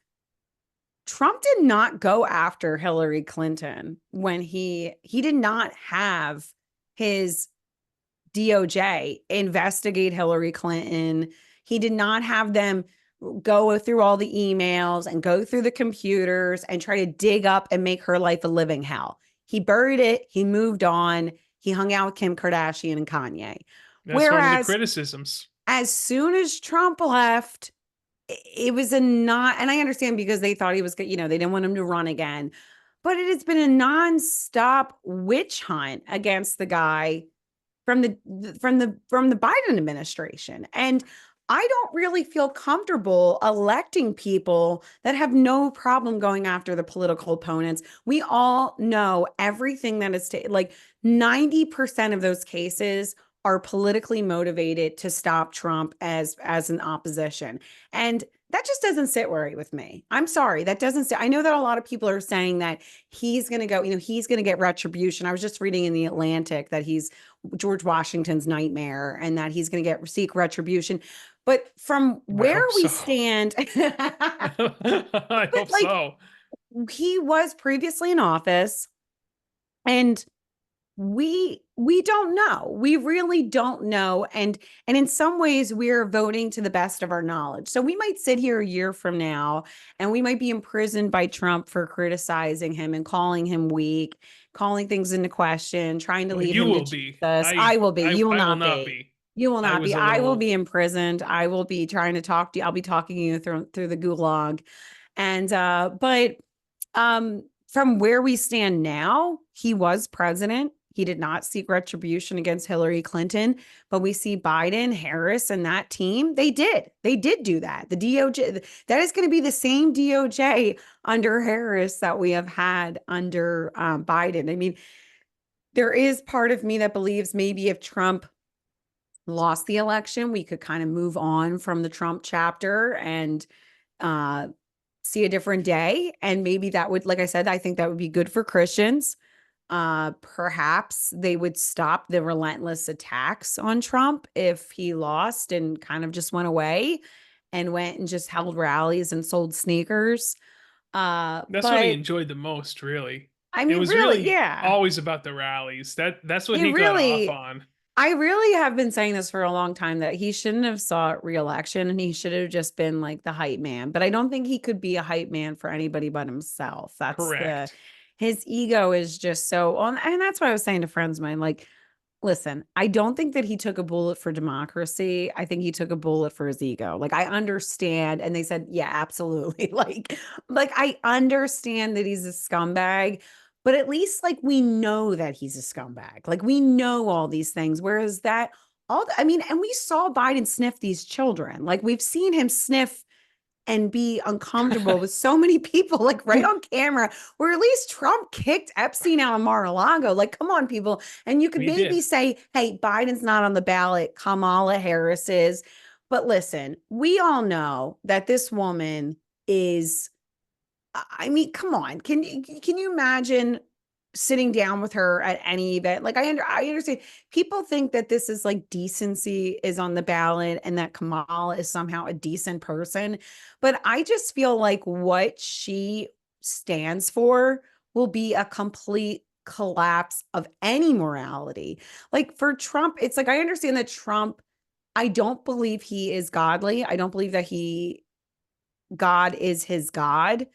Trump did not go after Hillary Clinton when he did not have his DOJ investigate Hillary Clinton. He did not have them go through all the emails and go through the computers and try to dig up and make her life a living hell. He buried it. He moved on. He hung out with Kim Kardashian and Kanye. That's one of the Whereas criticisms. as soon as Trump left, it was a not, and I understand because they thought he was good, they didn't want him to run again. But it has been a nonstop witch hunt against the guy from the Biden administration. And I don't really feel comfortable electing people that have no problem going after the political opponents. We all know everything that is like 90% of those cases are politically motivated to stop Trump as an opposition. And that just doesn't sit right with me. I'm sorry. That doesn't sit. I know that a lot of people are saying that he's going to go, he's going to get retribution. I was just reading in the Atlantic that he's George Washington's nightmare and that he's going to seek retribution. But from I where hope we so. stand, I but hope like so. he was previously in office and we don't know. We really don't know. And in some ways we're voting to the best of our knowledge. So we might sit here a year from now and we might be imprisoned by Trump for criticizing him and calling him weak, calling things into question, trying to Well, lead you him to will be. Jesus. I will be. You will I will not not be. be. You will I not was be. a I will little. be imprisoned. I will be trying to talk to you. I'll be talking to you through the gulag. And but from where we stand now, he was president. He did not seek retribution against Hillary Clinton, but we see Biden, Harris, and that team. They did. They did do that. The DOJ, that is going to be the same DOJ under Harris that we have had under Biden. I mean, there is part of me that believes maybe if Trump lost the election, we could kind of move on from the Trump chapter and uh, see a different day. And maybe that would, like I said, I think that would be good for Christians. Perhaps they would stop the relentless attacks on Trump if he lost and kind of just went away and went and just held rallies and sold sneakers. That's what he But enjoyed the most, really. I It mean, was really, really yeah, always about the rallies. That's what he he got off really, on. I really have been saying this for a long time that he shouldn't have sought reelection and he should have just been like the hype man. But I don't think he could be a hype man for anybody but himself. Correct. His ego is just so on. And that's what I was saying to friends of mine. Like, listen, I don't think that he took a bullet for democracy. I think he took a bullet for his ego. Like, I understand. And they said, yeah, absolutely. Like I understand that he's a scumbag, but at least like we know that he's a scumbag. Like we know all these things. Whereas that I mean, and we saw Biden sniff these children. Like we've seen him sniff and be uncomfortable with so many people, like right on camera, where at least Trump kicked Epstein out of Mar-a-Lago. Like, come on, people. And you could He maybe did. say, hey, Biden's not on the ballot, Kamala Harris is. But listen, we all know that this woman is, I mean, come on. Can you imagine sitting down with her at any event? Like I understand people think that this is like decency is on the ballot and that Kamala is somehow a decent person, but I just feel like what she stands for will be a complete collapse of any morality. Like for Trump, it's like I understand that Trump, I don't believe he is godly. I don't believe that God is his God,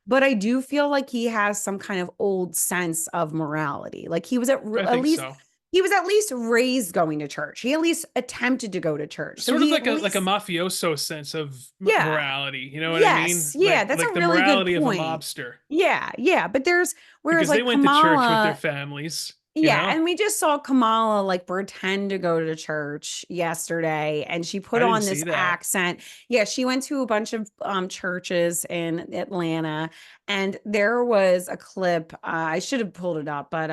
but I do feel like he has some kind of old sense of morality. Like I at think least so. he was at least raised going to church. He at least attempted to go to church. So Sort of he at like a least, mafioso sense of yeah, morality. You know what I yes, mean? yeah, that's Like a the really good morality of a point. mobster Yeah, yeah, but there's whereas because they like went to church with their Kamala, families. You yeah, know, and we just saw Kamala like pretend to go to church yesterday and she put I didn't on this see that. accent. Yeah, she went to a bunch of churches in Atlanta and there was a clip I should have pulled it up, but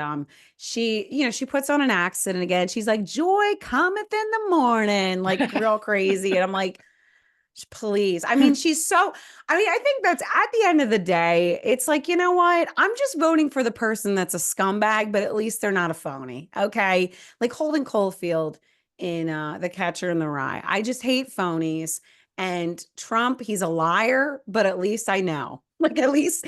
she, she puts on an accent and again she's like joy cometh in the morning, like real crazy and I'm like please. I mean, I think that's at the end of the day, it's like, you know what? I'm just voting for the person that's a scumbag, but at least they're not a phony. Okay. Like Holden Caulfield in The Catcher in the Rye. I just hate phonies. And Trump, he's a liar, but at least I know. Like at least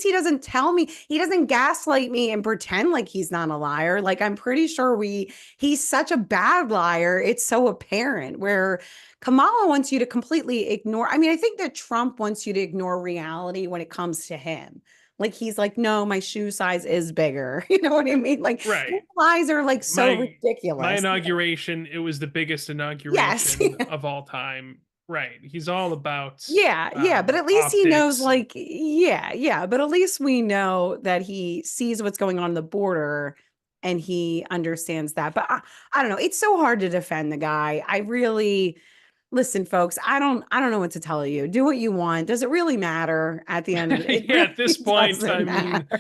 he doesn't tell me, he doesn't gaslight me and pretend like he's not a liar. Like I'm pretty sure he's such a bad liar. It's so apparent where Kamala wants you to completely ignore. I mean, I think that Trump wants you to ignore reality when it comes to him. Like he's like, no, my shoe size is bigger. You know what I mean? Like his Right. lies are like so My ridiculous. inauguration, it was the biggest Yes. inauguration of all time. Right. He's all about Yeah, yeah, but at least he knows optics and like yeah, yeah, but at least we know that he sees what's going on the border and he understands that. But I don't know, it's so hard to defend the guy. I really listen, folks, I don't know what to tell you. Do what you want. Does it really matter at the end of it? It yeah, at this really point, I doesn't mean, matter.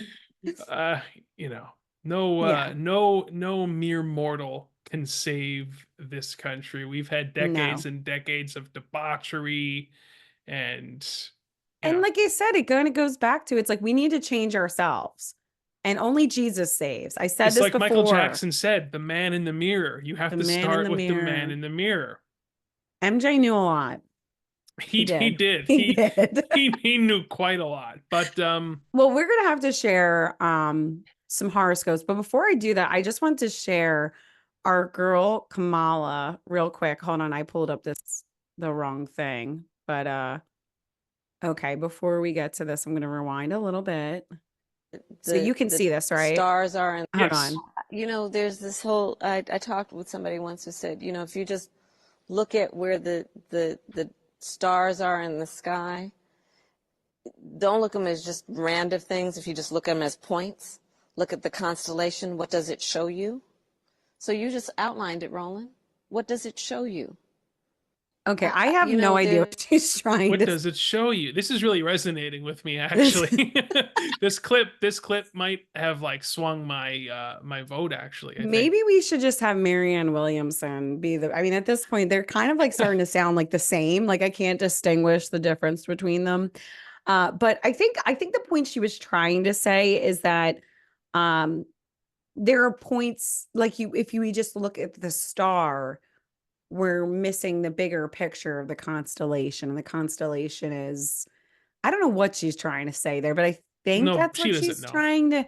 uh, you know, Yeah. no mere mortal can save this country. We've had decades No. and decades of debauchery and you And know, like I said, it kind of goes back to it's like we need to change ourselves. And only Jesus saves. I said it's this like Michael before. Jackson said, the man in the mirror. You have The to man in start the with the man mirror. in the mirror. MJ knew a lot. He He did. did. He did. He knew quite a lot. But Well, we're gonna have to share some horoscopes, but before I do that, I just want to share our girl Kamala real quick. Hold on, I pulled up the wrong thing. But okay, before we get to this, I'm gonna rewind a little bit. So you can The see this, right? stars are in. Hold yes. on. There's this whole. I talked with somebody once who said, if you just look at where the stars are in the sky, don't look at them as just random things. If you just look at them as points, look at the constellation. What does it show you? So you just outlined it, Roland. What does it show you? Okay, I have no idea There. what she's trying What to does it show you? This is really resonating with me this. actually. This clip might have like swung my my vote actually, I think. Maybe we should just have Marianne Williamson be I mean, at this point, they're kind of like starting to sound like the same. Like I can't distinguish the difference between them. But I think the point she was trying to say is that there are points like if you just look at the star, we're missing the bigger picture of the constellation. And the constellation is, I don't know what she's trying to say there, but I think No, that's she what doesn't she's know. trying to.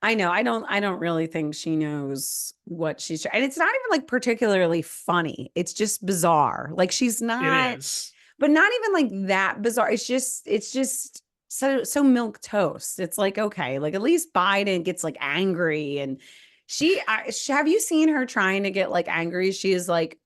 I don't really think she knows what she's trying. And it's not even like particularly funny. It's just bizarre. Like she's It not, is. but not even like that bizarre. It's just so milk toast. It's like, okay, like at least Biden gets like angry and have you seen her trying to get like angry? She is like,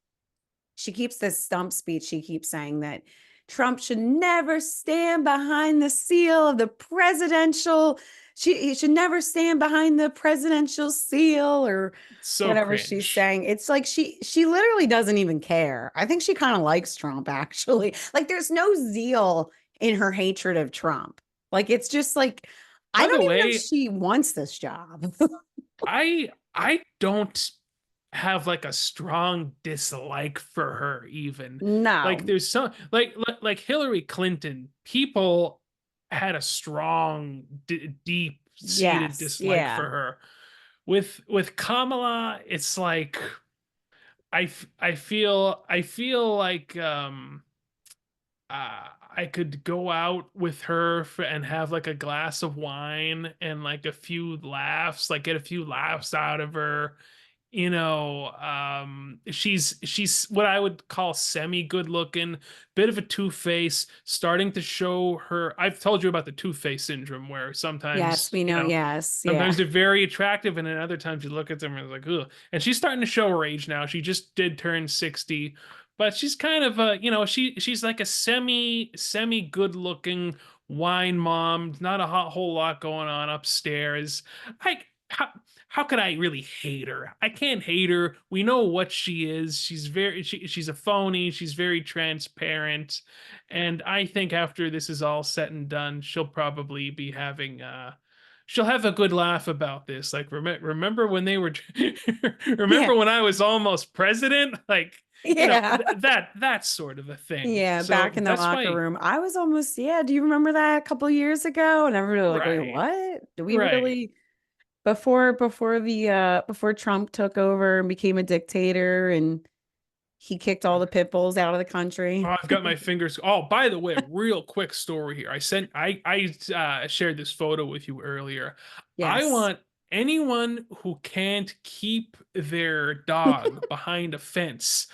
she keeps this stump speech. She keeps saying that Trump should never stand behind the seal of the presidential. He should never stand behind the presidential seal or So whatever she's cringe. saying. It's like she literally doesn't even care. I think she kind of likes Trump actually. Like there's no zeal in her hatred of Trump. Like it's just like I By the don't even know if way, she wants this job. I don't have like a strong dislike for her even. Like No. there's some like Hillary Clinton, people had a strong deep seated Yes. dislike Yeah. for her. With Kamala, it's like I feel like I could go out with her and have like a glass of wine and like a few laughs, like get a few laughs out of her. You know, she's what I would call semi good looking, bit of a two-face, starting to show her. I've told you about the two-face syndrome where Yes, sometimes, we know. Yes. sometimes Yeah. they're very attractive, and then other times you look at them and it's like, ugh. And she's starting to show her age now. She just did turn 60, but she's kind of a, she's like a semi good looking wine mom. Not a whole lot going on upstairs. I how could I really hate her? I can't hate her. We know what she is. She's a phony. She's very transparent. And I think after this is all said and done, she'll probably be having she'll have a good laugh about this. Like remember when they were Yeah. remember when I was almost president? Like, Yeah. that sort of a thing. Yeah. So Back in the that's locker why, room. I was almost, yeah. Do you remember that a couple years ago? And everybody was like, wait, right, what? Do we right. really before Trump took over and became a dictator and he kicked all the pit bulls out of the Oh, country? I've got my fingers. Oh, by the way, real quick story here. I shared this photo with you earlier. I Yes. want anyone who can't keep their dog behind a fence.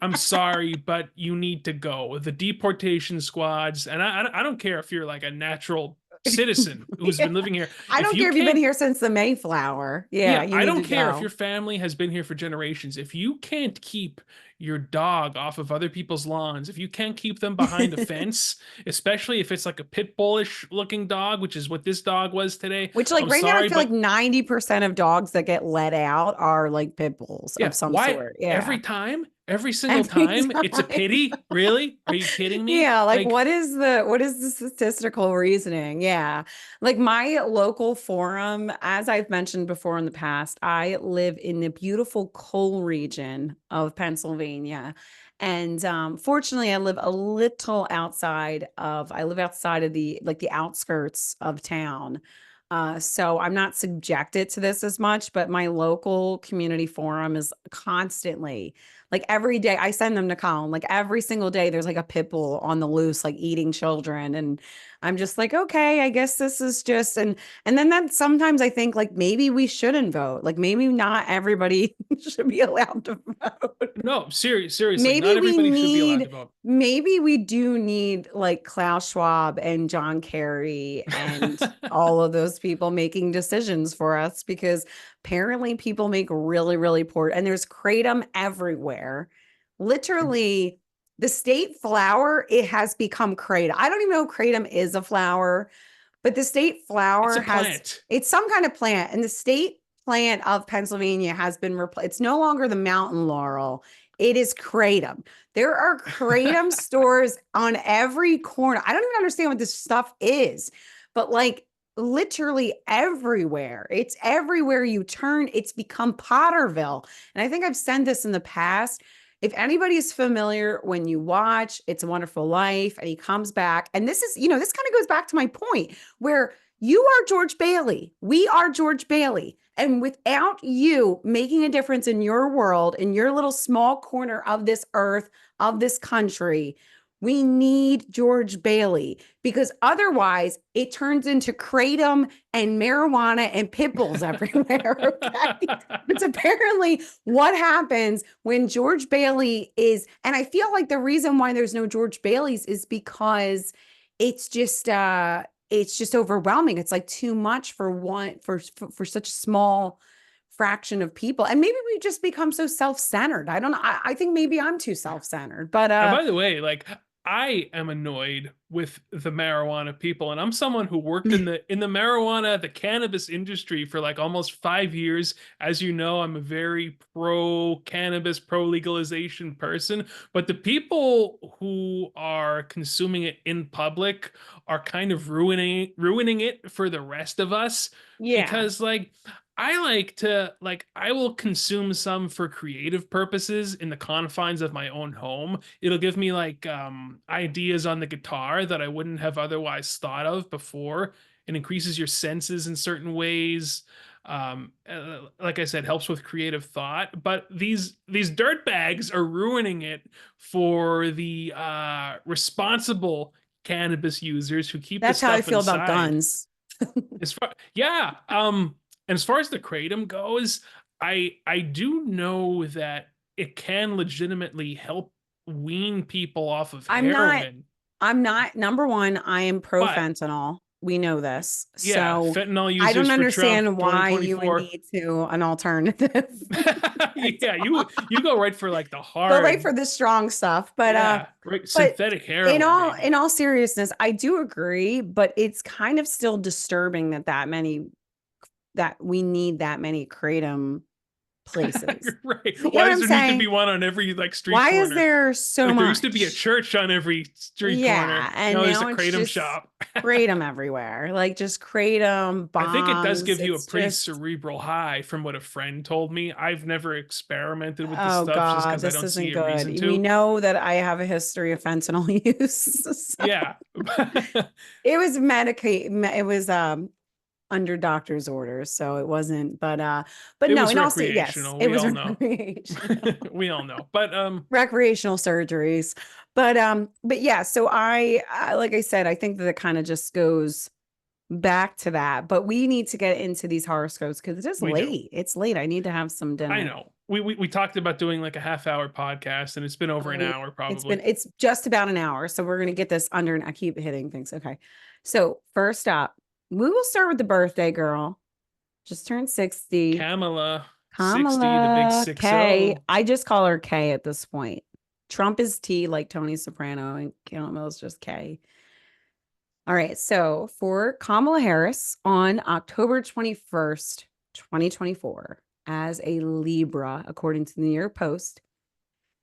I'm sorry, but you need to go. The deportation squads, and I don't care if you're like a natural citizen who's Yeah. been living here. I If don't you care if you've been can't here since the Mayflower. Yeah, Yeah, you I need don't to care if your go. family has been here for generations. If you can't keep your dog off of other people's lawns, if you can't keep them behind a fence, especially if it's like a pit bullish looking dog, which is what this dog was today, Which, like, I'm right now, I sorry, feel like but 90% of dogs that get let out are like pit bulls of yeah, some why sort. Yeah. every time, every single Every time, it's a time. pity? Really? Are you kidding me? Yeah, like Like, what is the statistical reasoning? Yeah. Like my local forum, as I've mentioned before in the past, I live in the beautiful coal region of Pennsylvania. And fortunately, I live outside of the like the outskirts of town. So I'm not subjected to this as much, but my local community forum is constantly like every day I send them to Colin, like every single day there's like a pit bull on the loose, like eating children. And I'm just like, okay, I guess this is just and then that sometimes I think like maybe we shouldn't vote. Like maybe not everybody should be allowed to vote. no, seriously, not everybody should be allowed to vote. Maybe we do need like Klaus Schwab and John Kerry and all of those people making decisions for us because apparently people make really, really poor and there's kratom everywhere. Literally, the state flower, it has become kratom. I don't even know if kratom is a flower, but the state It's flower a has plant. it's some kind of plant, and the state plant of Pennsylvania has been replaced. It's no longer the mountain laurel. It is kratom. There are kratom stores on every corner. I don't even understand what this stuff is, but like literally everywhere. It's everywhere you turn. It's become Potterville. And I think I've said this in the past. If anybody's familiar when you watch It's a Wonderful Life and he comes back, and this is, this kind of goes back to my point where You are George Bailey. We are George Bailey. And without you making a difference in your world, in your little small corner of this earth, of this country, we need George Bailey, because otherwise it turns into kratom and marijuana and pit bulls everywhere. Okay. It's apparently what happens when George Bailey is, and I feel like the reason why there's no George Baileys is because it's just overwhelming. It's like too much for for such a small fraction of people. And maybe we just become so self-centered. I don't know. I think maybe I'm too self-centered, but And by the way, like, I am annoyed with the marijuana people, and I'm someone who worked in the marijuana, the cannabis industry for like almost 5 years. As you know, I'm a very pro cannabis, pro legalization person, but the people who are consuming it in public are kind of ruining it for the rest of us. yeah, Because like, I like to, like, I will consume some for creative purposes in the confines of my own home. It'll give me like ideas on the guitar that I wouldn't have otherwise thought of before. It increases your senses in certain ways. Like I said, helps with creative thought. But these dirt bags are ruining it for the responsible cannabis users who keep the that's how I stuff feel about inside. guns. Yeah. And as far as the kratom goes, I do know that it can legitimately help wean people off of I'm not, heroin. number one, I am pro But fentanyl. We know this. yeah, So fentanyl I don't users for Trump understand why you would 2024. need to an alternative. Yeah, you go right for like the Go right hard, for the strong stuff. yeah, right, But synthetic heroin, baby. in all seriousness, I do agree, but it's kind of still disturbing that we need that many kratom places. Right. You know Why what does I'm there need to be saying? one on every like street Why is corner? there so Like there used to be a much? church on every street corner. Yeah, and Now there's a now it's kratom just shop. kratom everywhere. Like just kratom I think it does bongs. give you a It's pretty just, cerebral high from what a friend told me. I've never experimented with the oh stuff just God, because I this don't isn't see a good. reason We to. know that I have a history of fentanyl use. So Yeah. it was it was under doctor's orders, so it wasn't, but It no, was in all yes, recreational. it We was all know. recreational. We all know. But Recreational surgeries. But yeah, so like I said, I think that it kind of just goes back to that. But we need to get into these horoscopes because it is we do. late. It's late. I need to have some I dinner. know. We talked about doing like a half-hour podcast, and it's been over Oh an yeah. hour probably. It's just about an hour. So we're gonna get this under, and I keep hitting things. Okay. So first up, we will start with the birthday girl. Just turned 60. Kamala 60, the big Kamala 60. K. I just call her K at this point. Trump is T like Tony Soprano, and Kamala's just K. All right. So for Kamala Harris on October 21st, 2024, as a Libra, according to the New York Post,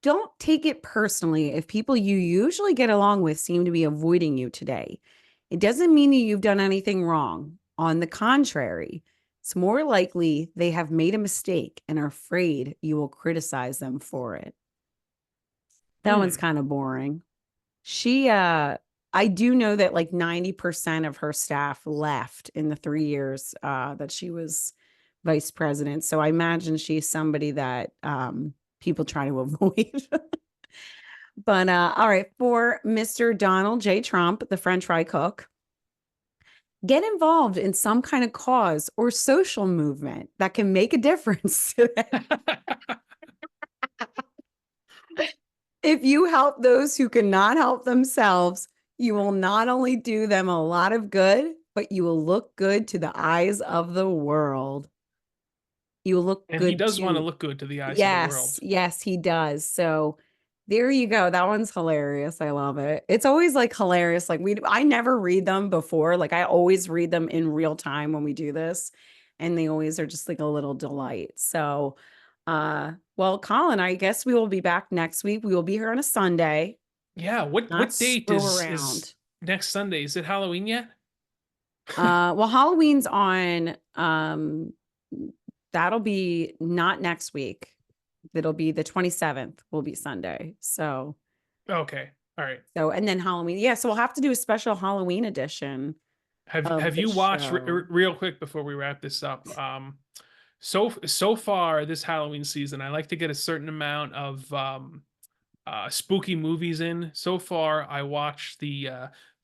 don't take it personally if people you usually get along with seem to be avoiding you today. It doesn't mean that you've done anything wrong. On the contrary, it's more likely they have made a mistake and are afraid you will criticize them for it. That one's kind of boring. I do know that like 90% of her staff left in the 3 years that she was vice president. So I imagine she's somebody that people try to avoid. But all right, for Mr. Donald J. Trump, the French fry cook, get involved in some kind of cause or social movement that can make a difference. If you help those who cannot help themselves, you will not only do them a lot of good, but you will look good to the eyes of the world. You will look And he good does want to too. look good to the eyes of the Yes, world. yes, he does. So there you go. That one's hilarious. I love it. It's always like hilarious. Like I never read them before. Like I always read them in real time when we do this, and they always are just like a little delight. So, well, Colin, I guess we will be back next week. We will be here on a Sunday. Yeah, Not what date screw is around. next Sunday? Is it Halloween yet? Well, Halloween's on, that'll be not next week. It'll be the 27th will be Sunday. Okay. All right. And then Halloween. Yeah. So we'll have to do a special Halloween edition. Have the you watched show. real quick before we wrap this up? So far this Halloween season, I like to get a certain amount of spooky movies in. So far, I watched the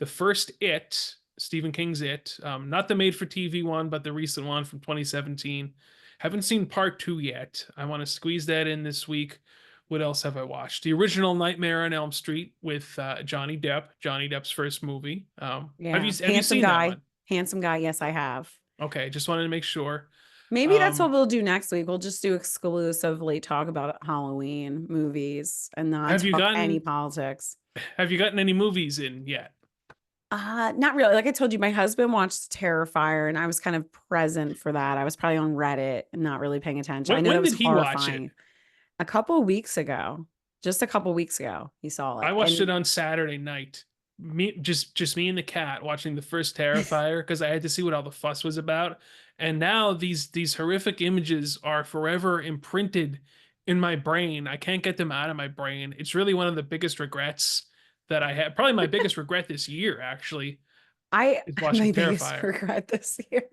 first It, Stephen King's It, not the made for TV one, but the recent one from 2017. Haven't seen part two yet. I want to squeeze that in this week. What else have I watched? The original Nightmare on Elm Street with Johnny Depp, Johnny Depp's first movie. Yeah, Have you seen that one? handsome guy. Yes, I have. Okay, just wanted to make sure. Maybe that's what Um, we'll do next week. We'll just do exclusively talk about Halloween movies and not have you talk any gotten politics. have you gotten any movies in yet? Not really. Like I told you, my husband watched Terrifier and I was kind of present for that. I was probably on Reddit and not really paying attention. I know When that was did he watch it? horrifying. A couple of weeks ago, just a couple of weeks ago, he saw I it. watched And it on Saturday night. Just me and the cat watching the first Terrifier because I had to see what all the fuss was about. And now these horrific images are forever imprinted in my brain. I can't get them out of my brain. It's really one of the biggest regrets that I had. Probably my biggest regret this year, actually, I is watching my biggest Terrifier. regret this year.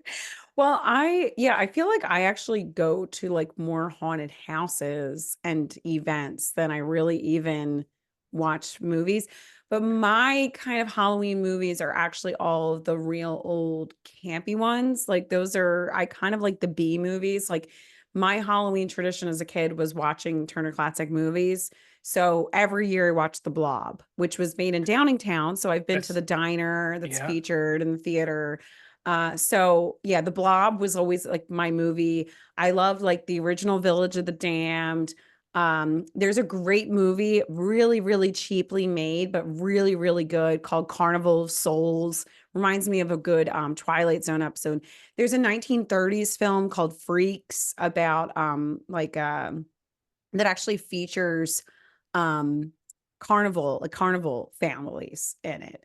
Well, I feel like I actually go to like more haunted houses and events than I really even watch movies. But my kind of Halloween movies are actually all of the real old campy ones. Like those are I kind of like the B movies. Like my Halloween tradition as a kid was watching Turner Classic Movies. So every year I watched The Blob, which was made in Downingtown. So I've been to That's the diner that's yeah. featured in the theater. So yeah, The Blob was always like my movie. I loved like the original Village of the Damned. There's a great movie, really, really cheaply made, but really, really good called Carnival of Souls. Reminds me of a good Twilight Zone episode. There's a 1930s film called Freaks about that actually features um carnival families in it.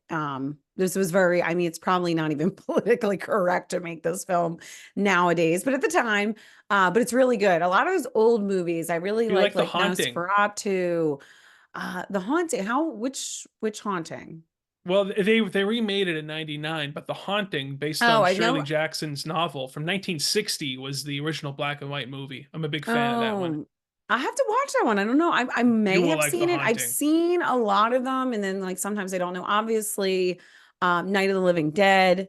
This was very, I mean, it's probably not even politically correct to make this film nowadays, but at the time, but it's really good. A lot of those old movies I really Do you like The like Haunting? Nosferatu, The Haunting. Which Haunting? Well, they remade it in '99, but The Haunting, based Oh, on I Shirley know. Jackson's novel from 1960, was the original black and white movie. I'm a big fan of that one. Oh, I have to watch that one. I don't know. I You may will have like The seen it. I've Haunting. seen a lot of them, and then like sometimes I don't know. Obviously, Night of the Living Dead,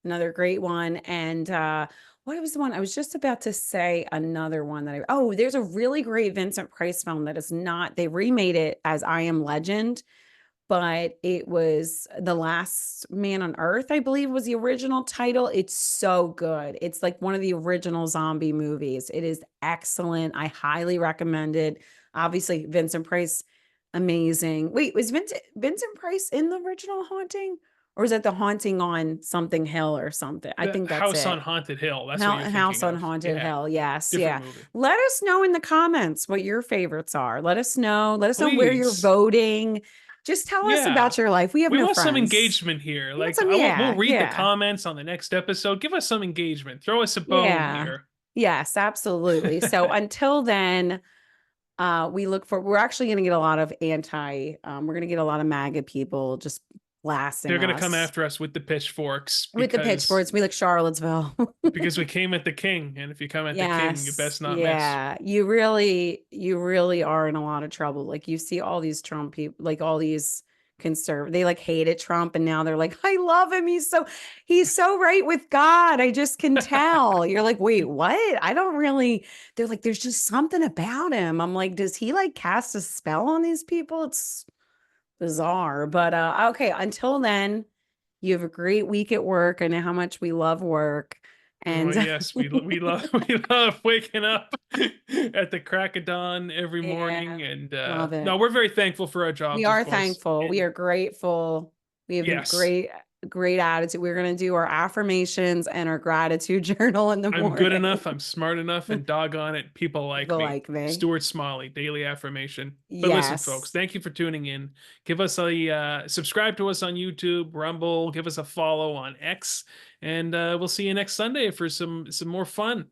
another great one. And what was the one I was just about to say? Another one that there's a really great Vincent Price film that is not. They remade it as I Am Legend, but it was The Last Man on Earth, I believe was the original title. It's so good. It's like one of the original zombie movies. It is excellent. I highly recommend it. Obviously, Vincent Price, amazing. Wait, was Vincent Price in the original Haunting? Or is it The Haunting on something hill or something? I The think that's House on it. Haunted Hill. That's what you're House thinking on of. Haunted Yeah, Hill. Yes. different Yeah. movie. Let us know in the comments what your favorites are. Let us know. Let us know where you're Please. voting. Just tell us Yeah. about your life. We have We no want some friends. engagement here. We want Like some, we'll yeah, read the yeah, comments on the next episode. Give us some engagement. Throw us a bone yeah. here. Yes, absolutely. So until then, we're actually going to get a lot of we're going to get a lot of MAGA people just blasting They're gonna come us after us with the pitchforks with the because pitchforks. We like Charlottesville. we came at the king, and if you come at the king, you Yes. best not miss. Yeah. You really are in a lot of trouble. Like you see all these Trump people, like all these conservative, they like hated Trump and now they're like, I love him. He's so right with God. I just can tell. You're like, wait, what? I don't really, they're like, there's just something about him. I'm like, does he like cast a spell on these people? It's bizarre. But okay, until then, you have a great week at work. I know how much we love work. Oh And yes, we love we love waking up at the crack of dawn every yeah, morning, and love no, it. we're very thankful for our We jobs, of are course. thankful. We And are grateful. We have a yes, great attitude. We're going to do our affirmations and our gratitude journal in the I'm good morning. enough, I'm smart enough, and doggone it, people like People me. like me. Stuart Smalley, daily affirmation. But listen, folks, Yes. thank you for tuning in. Give us a subscribe to us on YouTube, Rumble, give us a follow on X, and we'll see you next Sunday for some more fun.